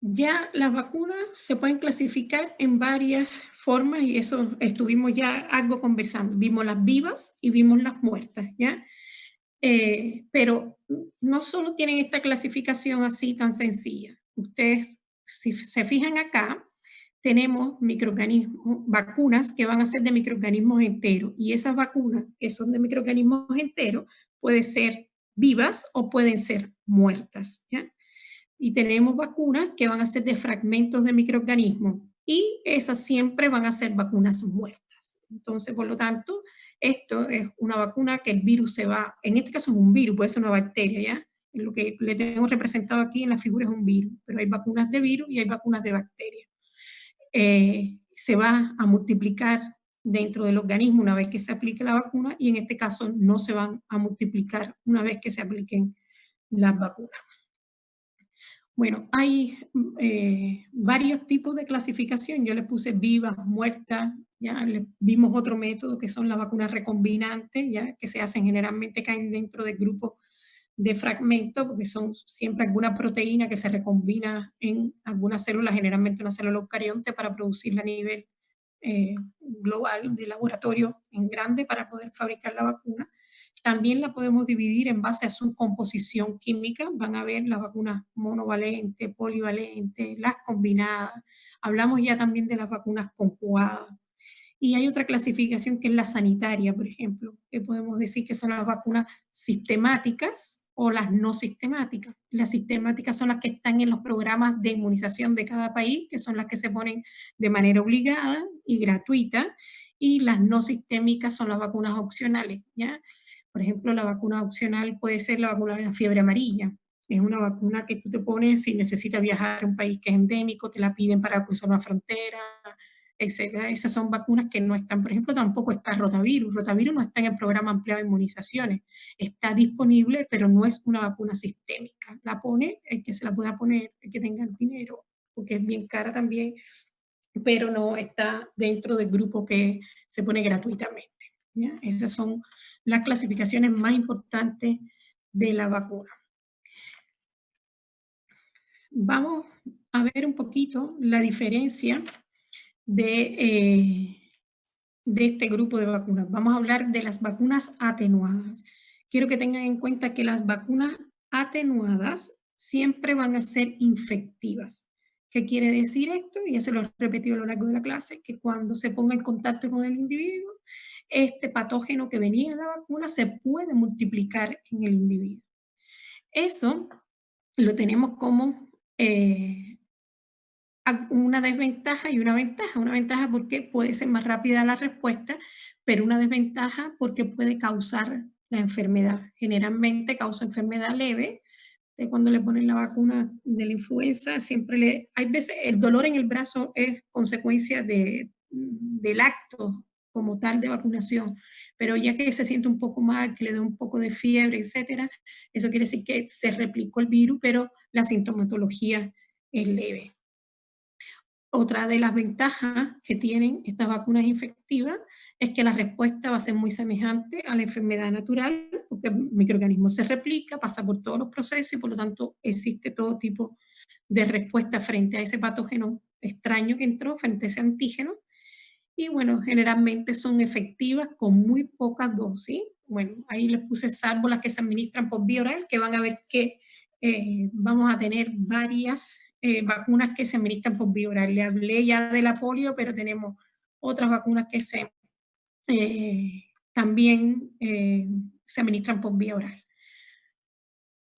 ya las vacunas se pueden clasificar en varias formas y eso estuvimos ya algo conversando. Vimos las vivas y vimos las muertas, ¿ya? Pero no solo tienen esta clasificación así tan sencilla. Ustedes, si se fijan acá, tenemos microorganismos, vacunas que van a ser de microorganismos enteros, y esas vacunas que son de microorganismos enteros pueden ser vivas o pueden ser muertas, ¿ya? Y tenemos vacunas que van a ser de fragmentos de microorganismos, y esas siempre van a ser vacunas muertas. Entonces, por lo tanto, esto es una vacuna que el virus se va, en este caso es un virus, puede ser una bacteria, ¿ya? Lo que le tenemos representado aquí en la figura es un virus, pero hay vacunas de virus y hay vacunas de bacterias. Se va a multiplicar dentro del organismo una vez que se aplique la vacuna, y en este caso no se van a multiplicar una vez que se apliquen las vacunas. Bueno, hay varios tipos de clasificación. Yo les puse vivas, muertas, ya vimos otro método que son las vacunas recombinantes, ya que se hacen generalmente, caen dentro del grupo de fragmentos, porque son siempre alguna proteína que se recombina en alguna célula, generalmente una célula eucarionte, para producirla a nivel global de laboratorio en grande para poder fabricar la vacuna. También la podemos dividir en base a su composición química. Van a ver las vacunas monovalentes, polivalentes, las combinadas. Hablamos ya también de las vacunas conjugadas. Y hay otra clasificación que es la sanitaria, por ejemplo, que podemos decir que son las vacunas sistemáticas o las no sistemáticas. Las sistemáticas son las que están en los programas de inmunización de cada país, que son las que se ponen de manera obligada y gratuita, y las no sistémicas son las vacunas opcionales, ¿ya? Por ejemplo, la vacuna opcional puede ser la vacuna de la fiebre amarilla. Es una vacuna que tú te pones si necesitas viajar a un país que es endémico, te la piden para cruzar una frontera, etc. Esas son vacunas que no están, por ejemplo, tampoco está rotavirus. Rotavirus no está en el programa ampliado de inmunizaciones. Está disponible, pero no es una vacuna sistémica. La pone el que se la pueda poner, el que tenga el dinero, porque es bien cara también, pero no está dentro del grupo que se pone gratuitamente, ¿ya? Esas son las clasificaciones más importantes de la vacuna. Vamos a ver un poquito la diferencia de este grupo de vacunas. Vamos a hablar de las vacunas atenuadas. Quiero que tengan en cuenta que las vacunas atenuadas siempre van a ser infectivas. ¿Qué quiere decir esto? Ya se lo he repetido a lo largo de la clase, que cuando se ponga en contacto con el individuo, este patógeno que venía en la vacuna se puede multiplicar en el individuo. Eso lo tenemos como una desventaja y una ventaja. Una ventaja porque puede ser más rápida la respuesta, pero una desventaja porque puede causar la enfermedad. Generalmente causa enfermedad leve. Cuando le ponen la vacuna de la influenza, hay veces el dolor en el brazo es consecuencia del acto como tal de vacunación, pero ya que se siente un poco mal, que le da un poco de fiebre, etcétera, eso quiere decir que se replicó el virus, pero la sintomatología es leve. Otra de las ventajas que tienen estas vacunas infectivas es que la respuesta va a ser muy semejante a la enfermedad natural, porque el microorganismo se replica, pasa por todos los procesos y por lo tanto existe todo tipo de respuesta frente a ese patógeno extraño que entró, frente a ese antígeno. Y bueno, generalmente son efectivas con muy pocas dosis. Bueno, ahí les puse salvo las que se administran por vía oral, que van a ver que vamos a tener varias vacunas que se administran por vía oral. Le hablé ya de la polio, pero tenemos otras vacunas que también se administran por vía oral.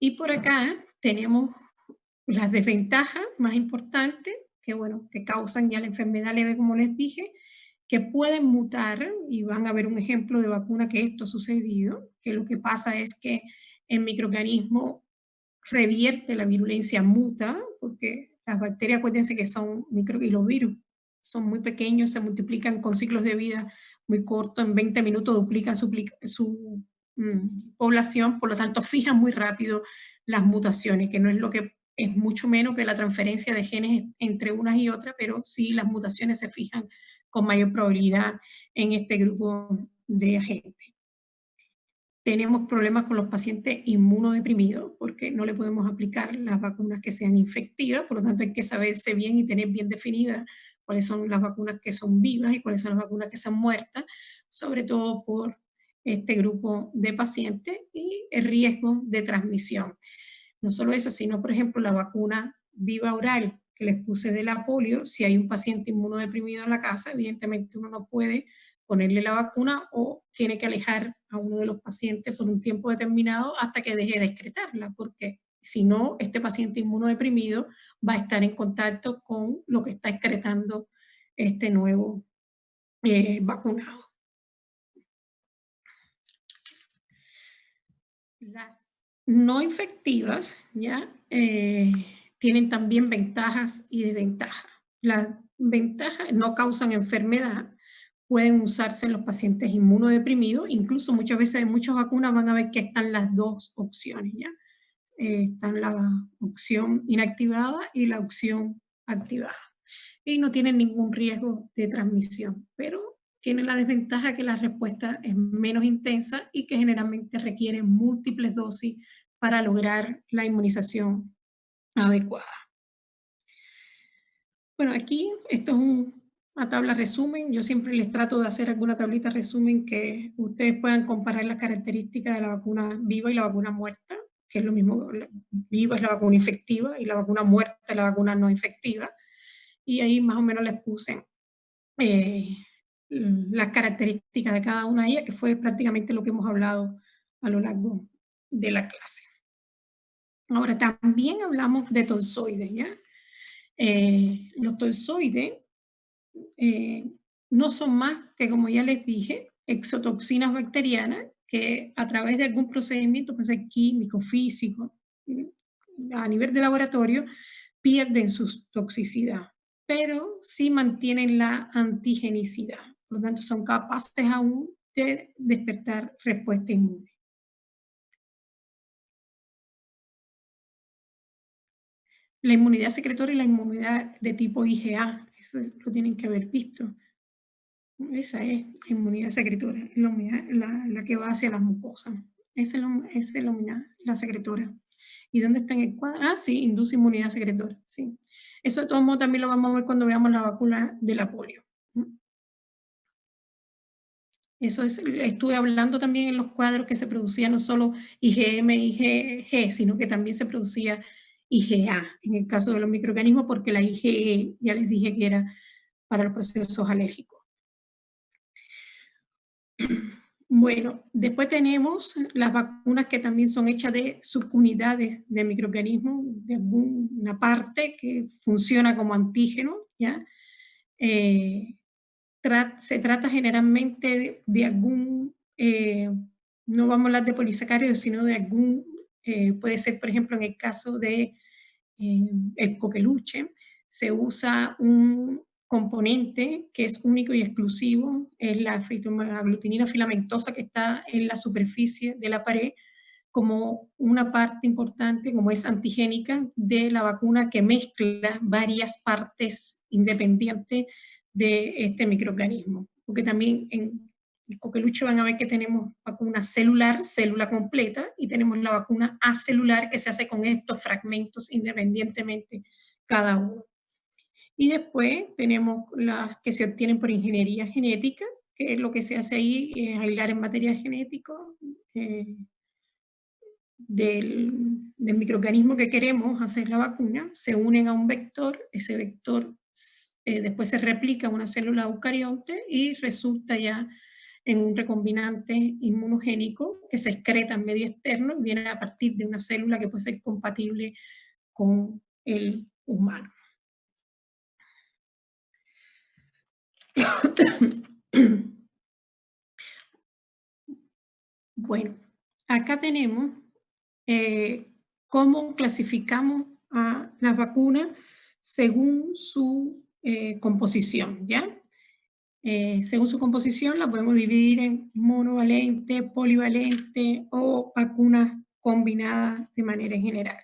Y por acá tenemos las desventajas más importantes, que bueno, que causan ya la enfermedad leve, como les dije, que pueden mutar, y van a ver un ejemplo de vacuna que esto ha sucedido, que lo que pasa es que el microorganismo revierte la virulencia, muta, porque las bacterias, acuérdense que son y los virus son muy pequeños, se multiplican con ciclos de vida muy cortos, en 20 minutos duplican su población, por lo tanto fijan muy rápido las mutaciones, que no es lo que es mucho menos que la transferencia de genes entre unas y otras, pero sí las mutaciones se fijan con mayor probabilidad en este grupo de agentes. Tenemos problemas con los pacientes inmunodeprimidos porque no le podemos aplicar las vacunas que sean infectivas, por lo tanto hay que saberse bien y tener bien definidas cuáles son las vacunas que son vivas y cuáles son las vacunas que son muertas, sobre todo por este grupo de pacientes y el riesgo de transmisión. No solo eso, sino por ejemplo la vacuna viva oral que les puse de la polio, si hay un paciente inmunodeprimido en la casa, evidentemente uno no puede ponerle la vacuna o tiene que alejar a uno de los pacientes por un tiempo determinado hasta que deje de excretarla, porque si no, este paciente inmunodeprimido va a estar en contacto con lo que está excretando este nuevo vacunado. Las no infectivas, ¿ya? Tienen también ventajas y desventajas. Las ventajas no causan enfermedad, pueden usarse en los pacientes inmunodeprimidos, incluso muchas veces en muchas vacunas van a ver que están las dos opciones, ¿ya? Están la opción inactivada y la opción activada. Y no tienen ningún riesgo de transmisión, pero tienen la desventaja que la respuesta es menos intensa y que generalmente requiere múltiples dosis para lograr la inmunización adecuada. Bueno, aquí esto es una tabla resumen. Yo siempre les trato de hacer alguna tablita resumen que ustedes puedan comparar las características de la vacuna viva y la vacuna muerta, que es lo mismo, viva es la vacuna infectiva y la vacuna muerta es la vacuna no infectiva. Y ahí más o menos les puse las características de cada una de ellas, que fue prácticamente lo que hemos hablado a lo largo de la clase. Ahora, también hablamos de tozoides, ¿ya? Los tozoides no son más que, como ya les dije, exotoxinas bacterianas que a través de algún procedimiento, puede ser químico, físico, a nivel de laboratorio, pierden su toxicidad, pero sí mantienen la antigenicidad. Por lo tanto, son capaces aún de despertar respuesta inmune. La inmunidad secretoria y la inmunidad de tipo IgA, eso lo tienen que haber visto. Esa es la inmunidad secretora, la que va hacia las mucosas. Esa es la secretora. ¿Y dónde está en el cuadro? Ah, sí, induce inmunidad secretora, sí. Eso de todos modos también lo vamos a ver cuando veamos la vacuna de la polio. Eso es, estuve hablando también en los cuadros que se producía no solo IgM, IgG, sino que también se producía IgA, en el caso de los microorganismos, porque la IgE ya les dije que era para los procesos alérgicos. Bueno, después tenemos las vacunas que también son hechas de subunidades de microorganismos, de alguna parte que funciona como antígeno, ¿ya? Se trata generalmente de algún, no vamos a hablar de polisacáridos, sino de algún, puede ser, por ejemplo, en el caso de el coqueluche, se usa un componente que es único y exclusivo, es la aglutinina filamentosa que está en la superficie de la pared, como una parte importante, como es antigénica, de la vacuna que mezcla varias partes independientes de este microorganismo. Porque también en el coqueluche van a ver que tenemos vacuna celular, célula completa, y tenemos la vacuna acelular que se hace con estos fragmentos independientemente cada uno. Y después tenemos las que se obtienen por ingeniería genética, que es lo que se hace ahí, es aislar el material genético del microorganismo que queremos hacer la vacuna, se unen a un vector, ese vector después se replica en una célula eucarionte y resulta ya en un recombinante inmunogénico que se excreta en medio externo y viene a partir de una célula que puede ser compatible con el humano. Bueno, acá tenemos cómo clasificamos a las vacunas según su composición, ¿ya? Según su composición la podemos dividir en monovalente, polivalente o vacunas combinadas de manera general.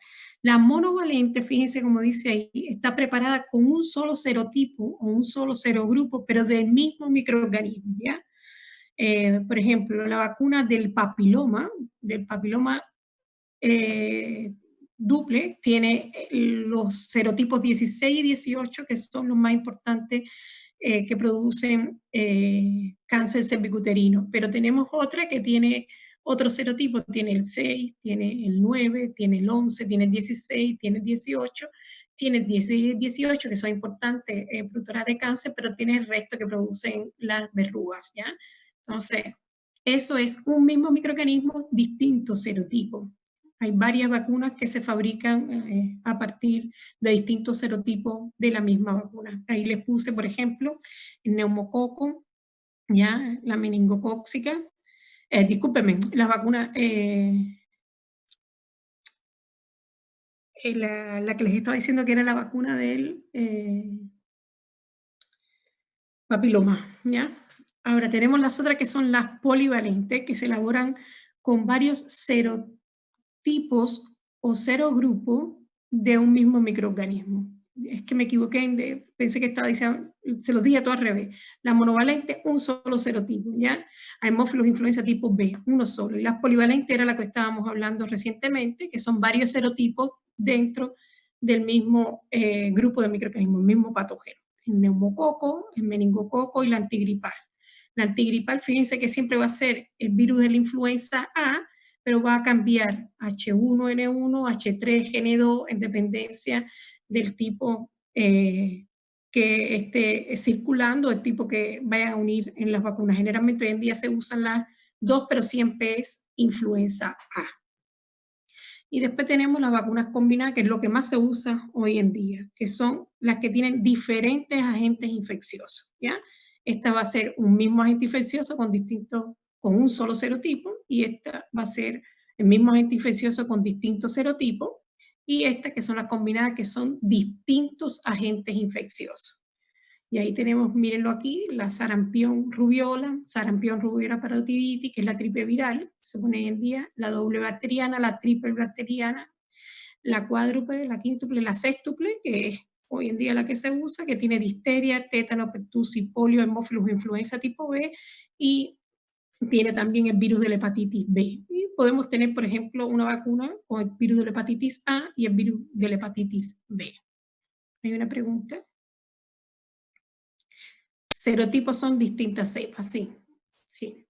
La monovalente, fíjense como dice ahí, está preparada con un solo serotipo o un solo serogrupo, pero del mismo microorganismo, ¿ya? Por ejemplo, la vacuna del papiloma duple, tiene los serotipos 16 y 18, que son los más importantes que producen cáncer cervicuterino, pero tenemos otra que tiene otro serotipo, tiene el 6, tiene el 9, tiene el 11, tiene el 16, tiene el 18, tiene el 16 y el 18, que son importantes productoras de cáncer, pero tiene el resto que producen las verrugas, ¿ya? Entonces, eso es un mismo microorganismo, distintos serotipos. Hay varias vacunas que se fabrican a partir de distintos serotipos de la misma vacuna. Ahí les puse, por ejemplo, el neumococo, ya, la meningocóxica, discúlpenme, la vacuna, la que les estaba diciendo que era la vacuna del papiloma, ¿ya? Ahora tenemos las otras que son las polivalentes, que se elaboran con varios serotipos o serogrupos de un mismo microorganismo. Es que me equivoqué, pensé que estaba diciendo, se los dije todo al revés. La monovalente, un solo serotipo, ¿ya? Haemophilus influenza tipo B, uno solo. Y las polivalentes era la que estábamos hablando recientemente, que son varios serotipos dentro del mismo grupo de microorganismos, el mismo patógeno. El neumococo, el meningococo y la antigripal. La antigripal, fíjense que siempre va a ser el virus de la influenza A, pero va a cambiar H1N1, H3N2 en dependencia del tipo que esté circulando, el tipo que vayan a unir en las vacunas. Generalmente hoy en día se usan las dos, pero siempre es influenza A. Y después tenemos las vacunas combinadas, que es lo que más se usa hoy en día, que son las que tienen diferentes agentes infecciosos, ¿ya? Esta va a ser un mismo agente infeccioso con un solo serotipo, y esta va a ser el mismo agente infeccioso con distintos serotipos, y estas que son las combinadas, que son distintos agentes infecciosos. Y ahí tenemos, mírenlo aquí, la sarampión rubiola parotiditis, que es la gripe viral, se pone hoy en día, la doble bacteriana, la triple bacteriana, la cuádruple, la quíntuple, la sextuple, que es hoy en día la que se usa, que tiene difteria, tétano, pertussis, polio, hemófilus influenza tipo B, y tiene también el virus de la hepatitis B. Y podemos tener, por ejemplo, una vacuna con el virus de la hepatitis A y el virus de la hepatitis B. ¿Hay una pregunta? Serotipos son distintas cepas, sí. Sí.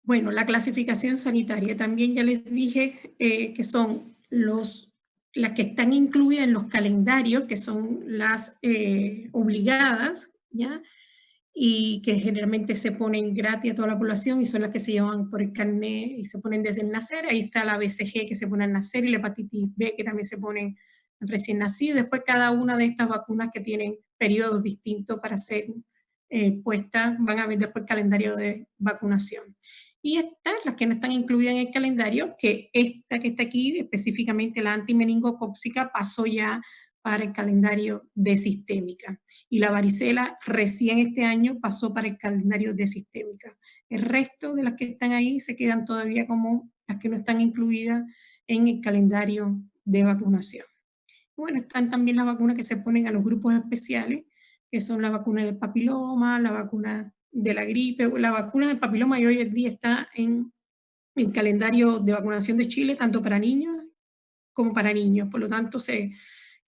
Bueno, la clasificación sanitaria, también ya les dije que son las que están incluidas en los calendarios, que son las obligadas, ¿ya? Y que generalmente se ponen gratis a toda la población y son las que se llevan por el carnet y se ponen desde el nacer. Ahí está la BCG que se pone al nacer y la hepatitis B que también se ponen recién nacido. Después cada una de estas vacunas que tienen periodos distintos para ser puestas, van a ver después el calendario de vacunación. Y estas, las que no están incluidas en el calendario, que esta que está aquí, específicamente la antimeningocóxica, pasó ya para el calendario de sistémica. Y la varicela recién este año pasó para el calendario de sistémica. El resto de las que están ahí se quedan todavía como las que no están incluidas en el calendario de vacunación. Bueno, están también las vacunas que se ponen a los grupos especiales, que son la vacuna del papiloma, la vacuna de la gripe. La vacuna del papiloma hoy en día está en el calendario de vacunación de Chile, tanto para niños como para niños. Por lo tanto,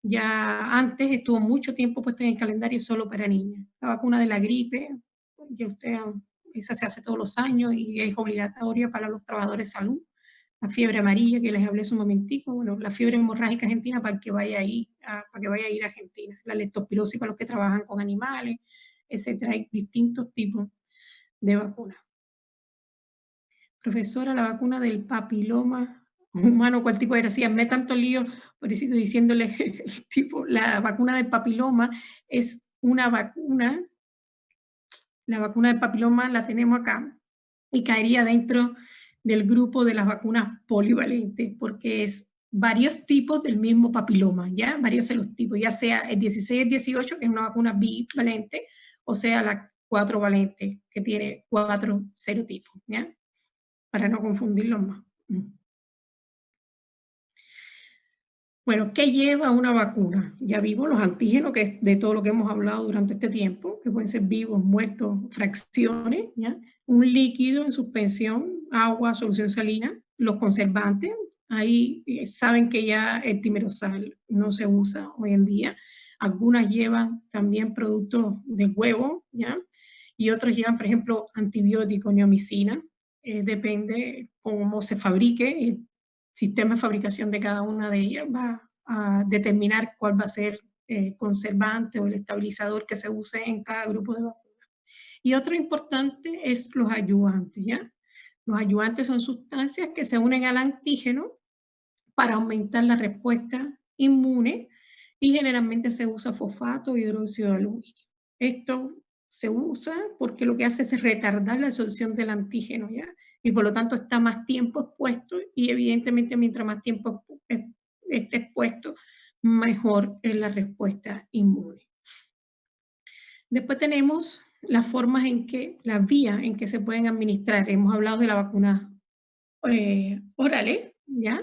ya antes estuvo mucho tiempo puesta en el calendario solo para niños. La vacuna de la gripe, esa se hace todos los años y es obligatoria para los trabajadores de salud. La fiebre amarilla que les hablé hace un momentico, bueno, la fiebre hemorrágica argentina para que vaya a ir a Argentina, la leptospirosis para los que trabajan con animales, etcétera. Hay distintos tipos de vacunas. Profesora, la vacuna del papiloma humano, ¿cuál tipo era? Sí, me tanto lío, por eso diciéndole el tipo, la vacuna del papiloma es una vacuna, la vacuna del papiloma la tenemos acá y caería dentro del grupo de las vacunas polivalentes, porque es varios tipos del mismo papiloma, ¿ya? Varios serotipos, ya sea el 16 y el 18, que es una vacuna bivalente, o sea la 4 valente, que tiene 4 serotipos, ¿ya? Para no confundirlos más. Bueno, ¿qué lleva una vacuna? Ya vimos los antígenos, que es de todo lo que hemos hablado durante este tiempo, que pueden ser vivos, muertos, fracciones, ¿ya? Un líquido en suspensión, agua, solución salina, los conservantes, ahí saben que ya el timerosal no se usa hoy en día. Algunas llevan también productos de huevo, ¿ya? Y otros llevan, por ejemplo, antibióticos, neomicina, depende cómo se fabrique, el sistema de fabricación de cada una de ellas va a determinar cuál va a ser el conservante o el estabilizador que se use en cada grupo de vacunas. Y otro importante es los ayudantes, ¿ya? Los ayudantes son sustancias que se unen al antígeno para aumentar la respuesta inmune y generalmente se usa fosfato o hidróxido de aluminio. Esto se usa porque lo que hace es retardar la absorción del antígeno, ¿ya? Y por lo tanto está más tiempo expuesto y evidentemente mientras más tiempo esté expuesto, mejor es la respuesta inmune. Después tenemos las formas las vías en que se pueden administrar. Hemos hablado de la vacuna orales, ¿ya?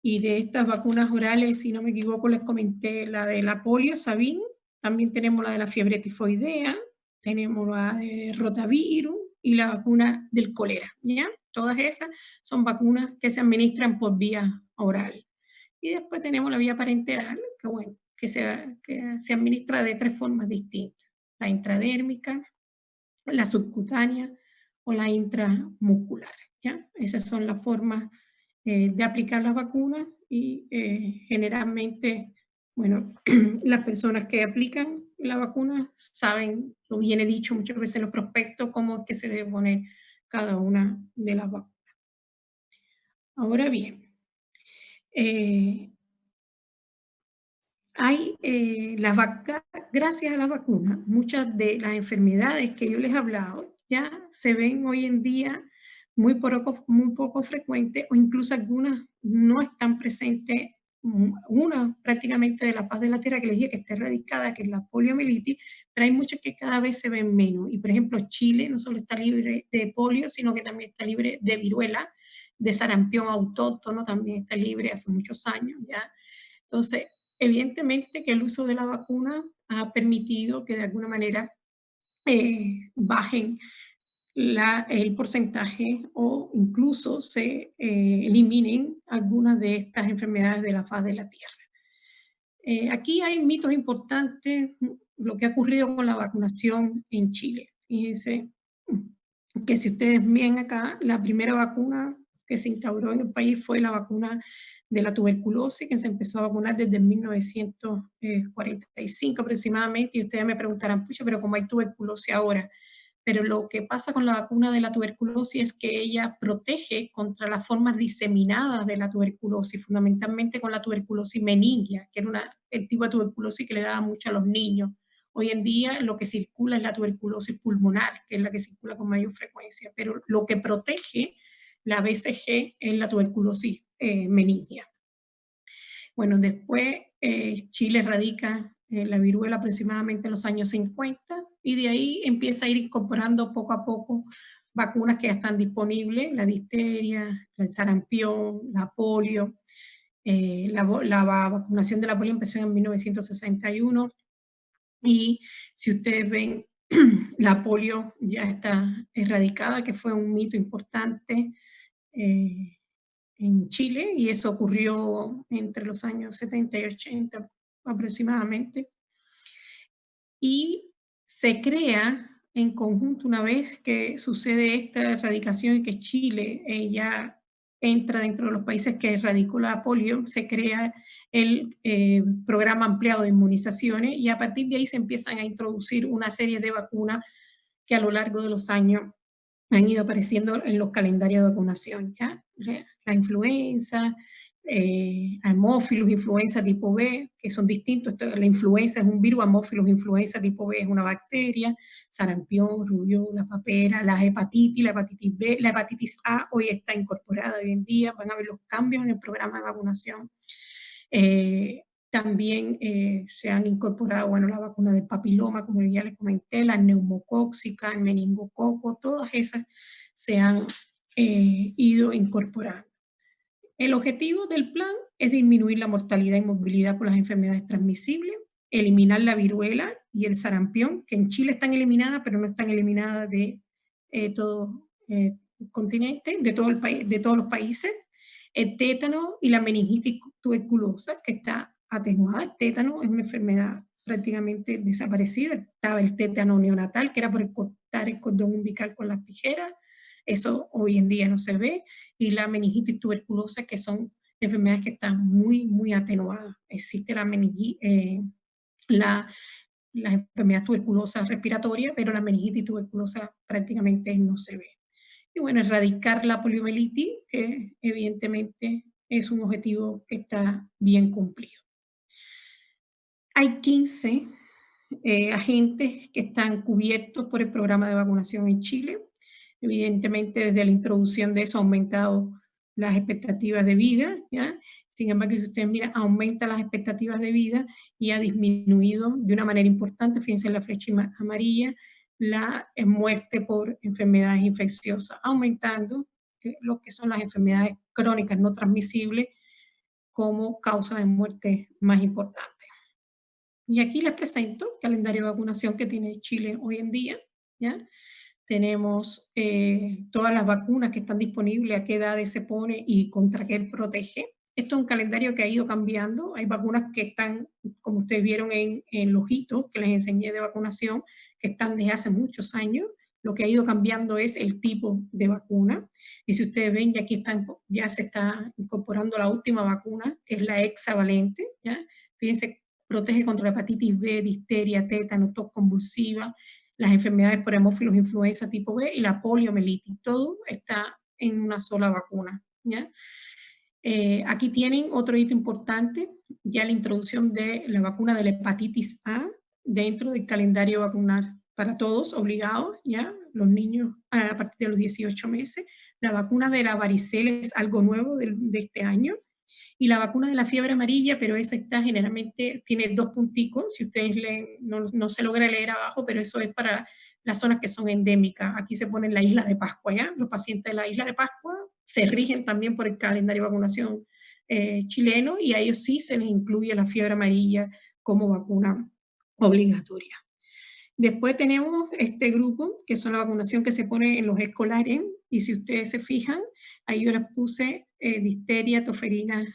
Y de estas vacunas orales, si no me equivoco, les comenté la de la polio, Sabin, también tenemos la de la fiebre tifoidea, tenemos la de rotavirus y la vacuna del cólera, ¿ya? Todas esas son vacunas que se administran por vía oral. Y después tenemos la vía parenteral, que bueno, que se administra de 3 formas distintas, la intradérmica, la subcutánea o la intramuscular, ¿ya? Esas son las formas de aplicar las vacunas y generalmente, bueno, las personas que aplican la vacuna saben, lo viene dicho muchas veces en los prospectos, cómo es que se debe poner cada una de las vacunas. Ahora bien, gracias a la vacuna, muchas de las enfermedades que yo les he hablado ya se ven hoy en día muy poco frecuentes o incluso algunas no están presentes. Una prácticamente de la paz de la tierra que les dije que está erradicada, que es la poliomielitis, pero hay muchas que cada vez se ven menos. Y por ejemplo, Chile no solo está libre de polio, sino que también está libre de viruela, de sarampión autóctono, también está libre hace muchos años ya. Entonces, evidentemente que el uso de la vacuna ha permitido que de alguna manera bajen el porcentaje o incluso se eliminen algunas de estas enfermedades de la faz de la Tierra. Aquí hay mitos importantes, lo que ha ocurrido con la vacunación en Chile. Fíjense que si ustedes ven acá, la primera vacuna que se instauró en el país fue la vacuna de la tuberculosis, que se empezó a vacunar desde 1945 aproximadamente, y ustedes me preguntarán, pucha, pero ¿cómo hay tuberculosis ahora? Pero lo que pasa con la vacuna de la tuberculosis es que ella protege contra las formas diseminadas de la tuberculosis, fundamentalmente con la tuberculosis meningia, que era el tipo de tuberculosis que le daba mucho a los niños Hoy en día lo que circula es la tuberculosis pulmonar, que es la que circula con mayor frecuencia, pero lo que protege la BCG es la tuberculosis meningia. Bueno, después Chile erradica la viruela aproximadamente en los años 50 y de ahí empieza a ir incorporando poco a poco vacunas que ya están disponibles, la difteria, el sarampión, la polio. La vacunación de la polio empezó en 1961 y si ustedes ven, la polio ya está erradicada, que fue un mito importante en Chile, y eso ocurrió entre los años 70 y 80 aproximadamente. Y se crea en conjunto, una vez que sucede esta erradicación y que Chile ya entra dentro de los países que erradicó la polio, se crea el programa ampliado de inmunizaciones y a partir de ahí se empiezan a introducir una serie de vacunas que a lo largo de los años han ido apareciendo en los calendarios de vacunación, ¿ya? La influenza, Haemophilus influenza tipo B, que son distintos. La influenza es un virus, Haemophilus influenza tipo B es una bacteria, sarampión, rubiola, papera, la hepatitis B, la hepatitis A hoy está incorporada hoy en día, van a ver los cambios en el programa de vacunación. También se han incorporado, bueno, la vacuna del papiloma, como ya les comenté, la neumocóxica, el meningococo, todas esas se han ido incorporando. El objetivo del plan es disminuir la mortalidad y morbilidad por las enfermedades transmisibles, eliminar la viruela y el sarampión, que en Chile están eliminadas, pero no están eliminadas de todo el continente, de todos los países, el tétano y la meningitis tuberculosa, que está atenuada. El tétano es una enfermedad prácticamente desaparecida. Estaba el tétano neonatal, que era por cortar el cordón umbilical con las tijeras. Eso hoy en día no se ve. Y la meningitis tuberculosa, que son enfermedades que están muy, muy atenuadas. Existe la meningitis, las enfermedades tuberculosas respiratorias, pero la meningitis tuberculosa prácticamente no se ve. Y bueno, erradicar la poliomielitis, que evidentemente es un objetivo que está bien cumplido. Hay 15 agentes que están cubiertos por el programa de vacunación en Chile. Evidentemente, desde la introducción de eso ha aumentado las expectativas de vida, ¿ya? Sin embargo, si ustedes miran, aumenta las expectativas de vida y ha disminuido de una manera importante, fíjense en la flecha amarilla, la muerte por enfermedades infecciosas, aumentando lo que son las enfermedades crónicas no transmisibles como causa de muerte más importante. Y aquí les presento el calendario de vacunación que tiene Chile hoy en día, ¿ya? Tenemos todas las vacunas que están disponibles, a qué edades se pone y contra qué protege. Esto es un calendario que ha ido cambiando. Hay vacunas que están, como ustedes vieron en los hitos que les enseñé de vacunación, que están desde hace muchos años. Lo que ha ido cambiando es el tipo de vacuna. Y si ustedes ven, ya aquí ya se está incorporando la última vacuna, que es la hexavalente, ¿ya? Fíjense, protege contra la hepatitis B, difteria, tétano, tos convulsiva, las enfermedades por Haemophilus influenza tipo B y la poliomielitis. Todo está en una sola vacuna, ¿ya? Aquí tienen otro hito importante, ya la introducción de la vacuna de la hepatitis A dentro del calendario vacunal para todos, obligados, ¿ya? Los niños a partir de los 18 meses. La vacuna de la varicela es algo nuevo de este año. Y la vacuna de la fiebre amarilla, pero esa está generalmente, tiene 2 punticos, si ustedes leen, no se logra leer abajo, pero eso es para las zonas que son endémicas. Aquí se pone en la isla de Pascua, ¿ya? Los pacientes de la isla de Pascua se rigen también por el calendario de vacunación chileno y a ellos sí se les incluye la fiebre amarilla como vacuna obligatoria. Después tenemos este grupo, que son la vacunación que se pone en los escolares, y si ustedes se fijan, ahí yo les puse difteria, toferina,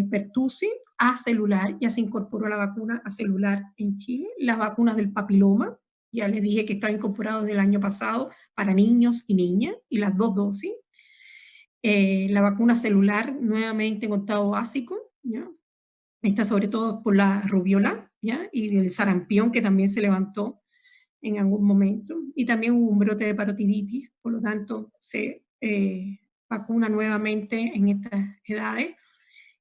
pertussis, acelular, ya se incorporó la vacuna acelular en Chile, las vacunas del papiloma, ya les dije que estaba incorporado desde el año pasado para niños y niñas, y las 2 dosis. La vacuna celular, nuevamente en octavo básico, ¿ya? Esta sobre todo por la rubiola, ¿ya? Y el sarampión, que también se levantó en algún momento, y también hubo un brote de parotiditis, por lo tanto se vacuna nuevamente en estas edades.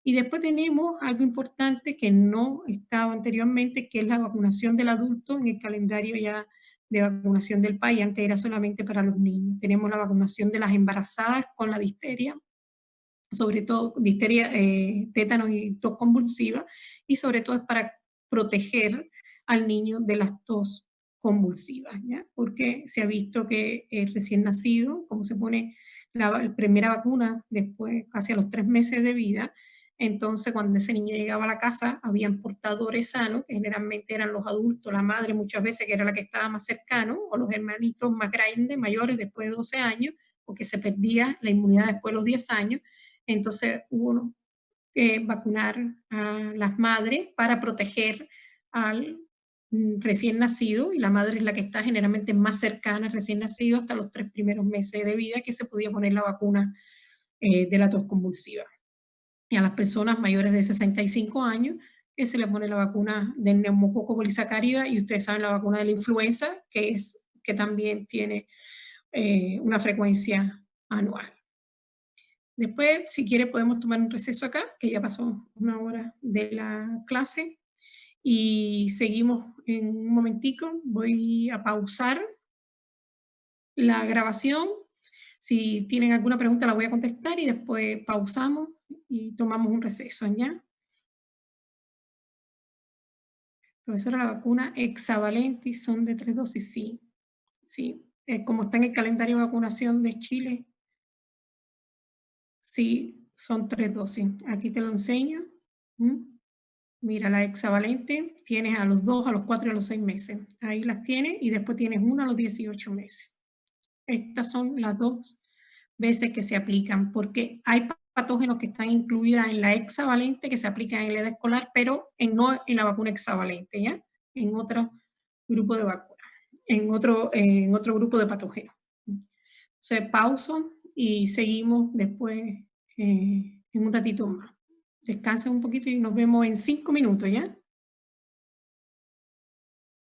Y después tenemos algo importante que no estaba anteriormente, que es la vacunación del adulto en el calendario ya de vacunación del país. Antes era solamente para los niños. Tenemos la vacunación de las embarazadas con la difteria, sobre todo difteria, tétanos y tos convulsiva, y sobre todo es para proteger al niño de las tos convulsivas, ¿ya? Porque se ha visto que el recién nacido, como se pone la primera vacuna después, casi a los 3 meses de vida, entonces cuando ese niño llegaba a la casa, habían portadores sanos, que generalmente eran los adultos, la madre muchas veces, que era la que estaba más cercano, o los hermanitos más grandes, mayores, después de 12 años, porque se perdía la inmunidad después de los 10 años, entonces hubo que vacunar a las madres para proteger al recién nacido, y la madre es la que está generalmente más cercana al recién nacido hasta los 3 primeros meses de vida, que se podía poner la vacuna de la tos convulsiva. Y a las personas mayores de 65 años, que se le pone la vacuna del neumococo polisacárida, y ustedes saben la vacuna de la influenza, que también tiene una frecuencia anual. Después, si quiere, podemos tomar un receso acá, que ya pasó 1 hora de la clase, y seguimos en un momentico. Voy a pausar la grabación. Si tienen alguna pregunta la voy a contestar y después pausamos y tomamos un receso, ¿ya? Profesora, la vacuna hexavalente son de 3 dosis, sí. Sí, como está en el calendario de vacunación de Chile, sí, son 3 dosis. Aquí te lo enseño. Mira, la hexavalente tienes a los 2, a los 4 y a los 6 meses. Ahí las tienes, y después tienes una a los 18 meses. Estas son las 2 veces que se aplican, porque hay patógenos que están incluidos en la hexavalente que se aplican en la edad escolar, pero no en la vacuna hexavalente, ¿ya? En otro grupo de vacunas, en otro grupo de patógenos. Entonces, pauso y seguimos después en un ratito más. Descansen un poquito y nos vemos en 5 minutos, ¿ya?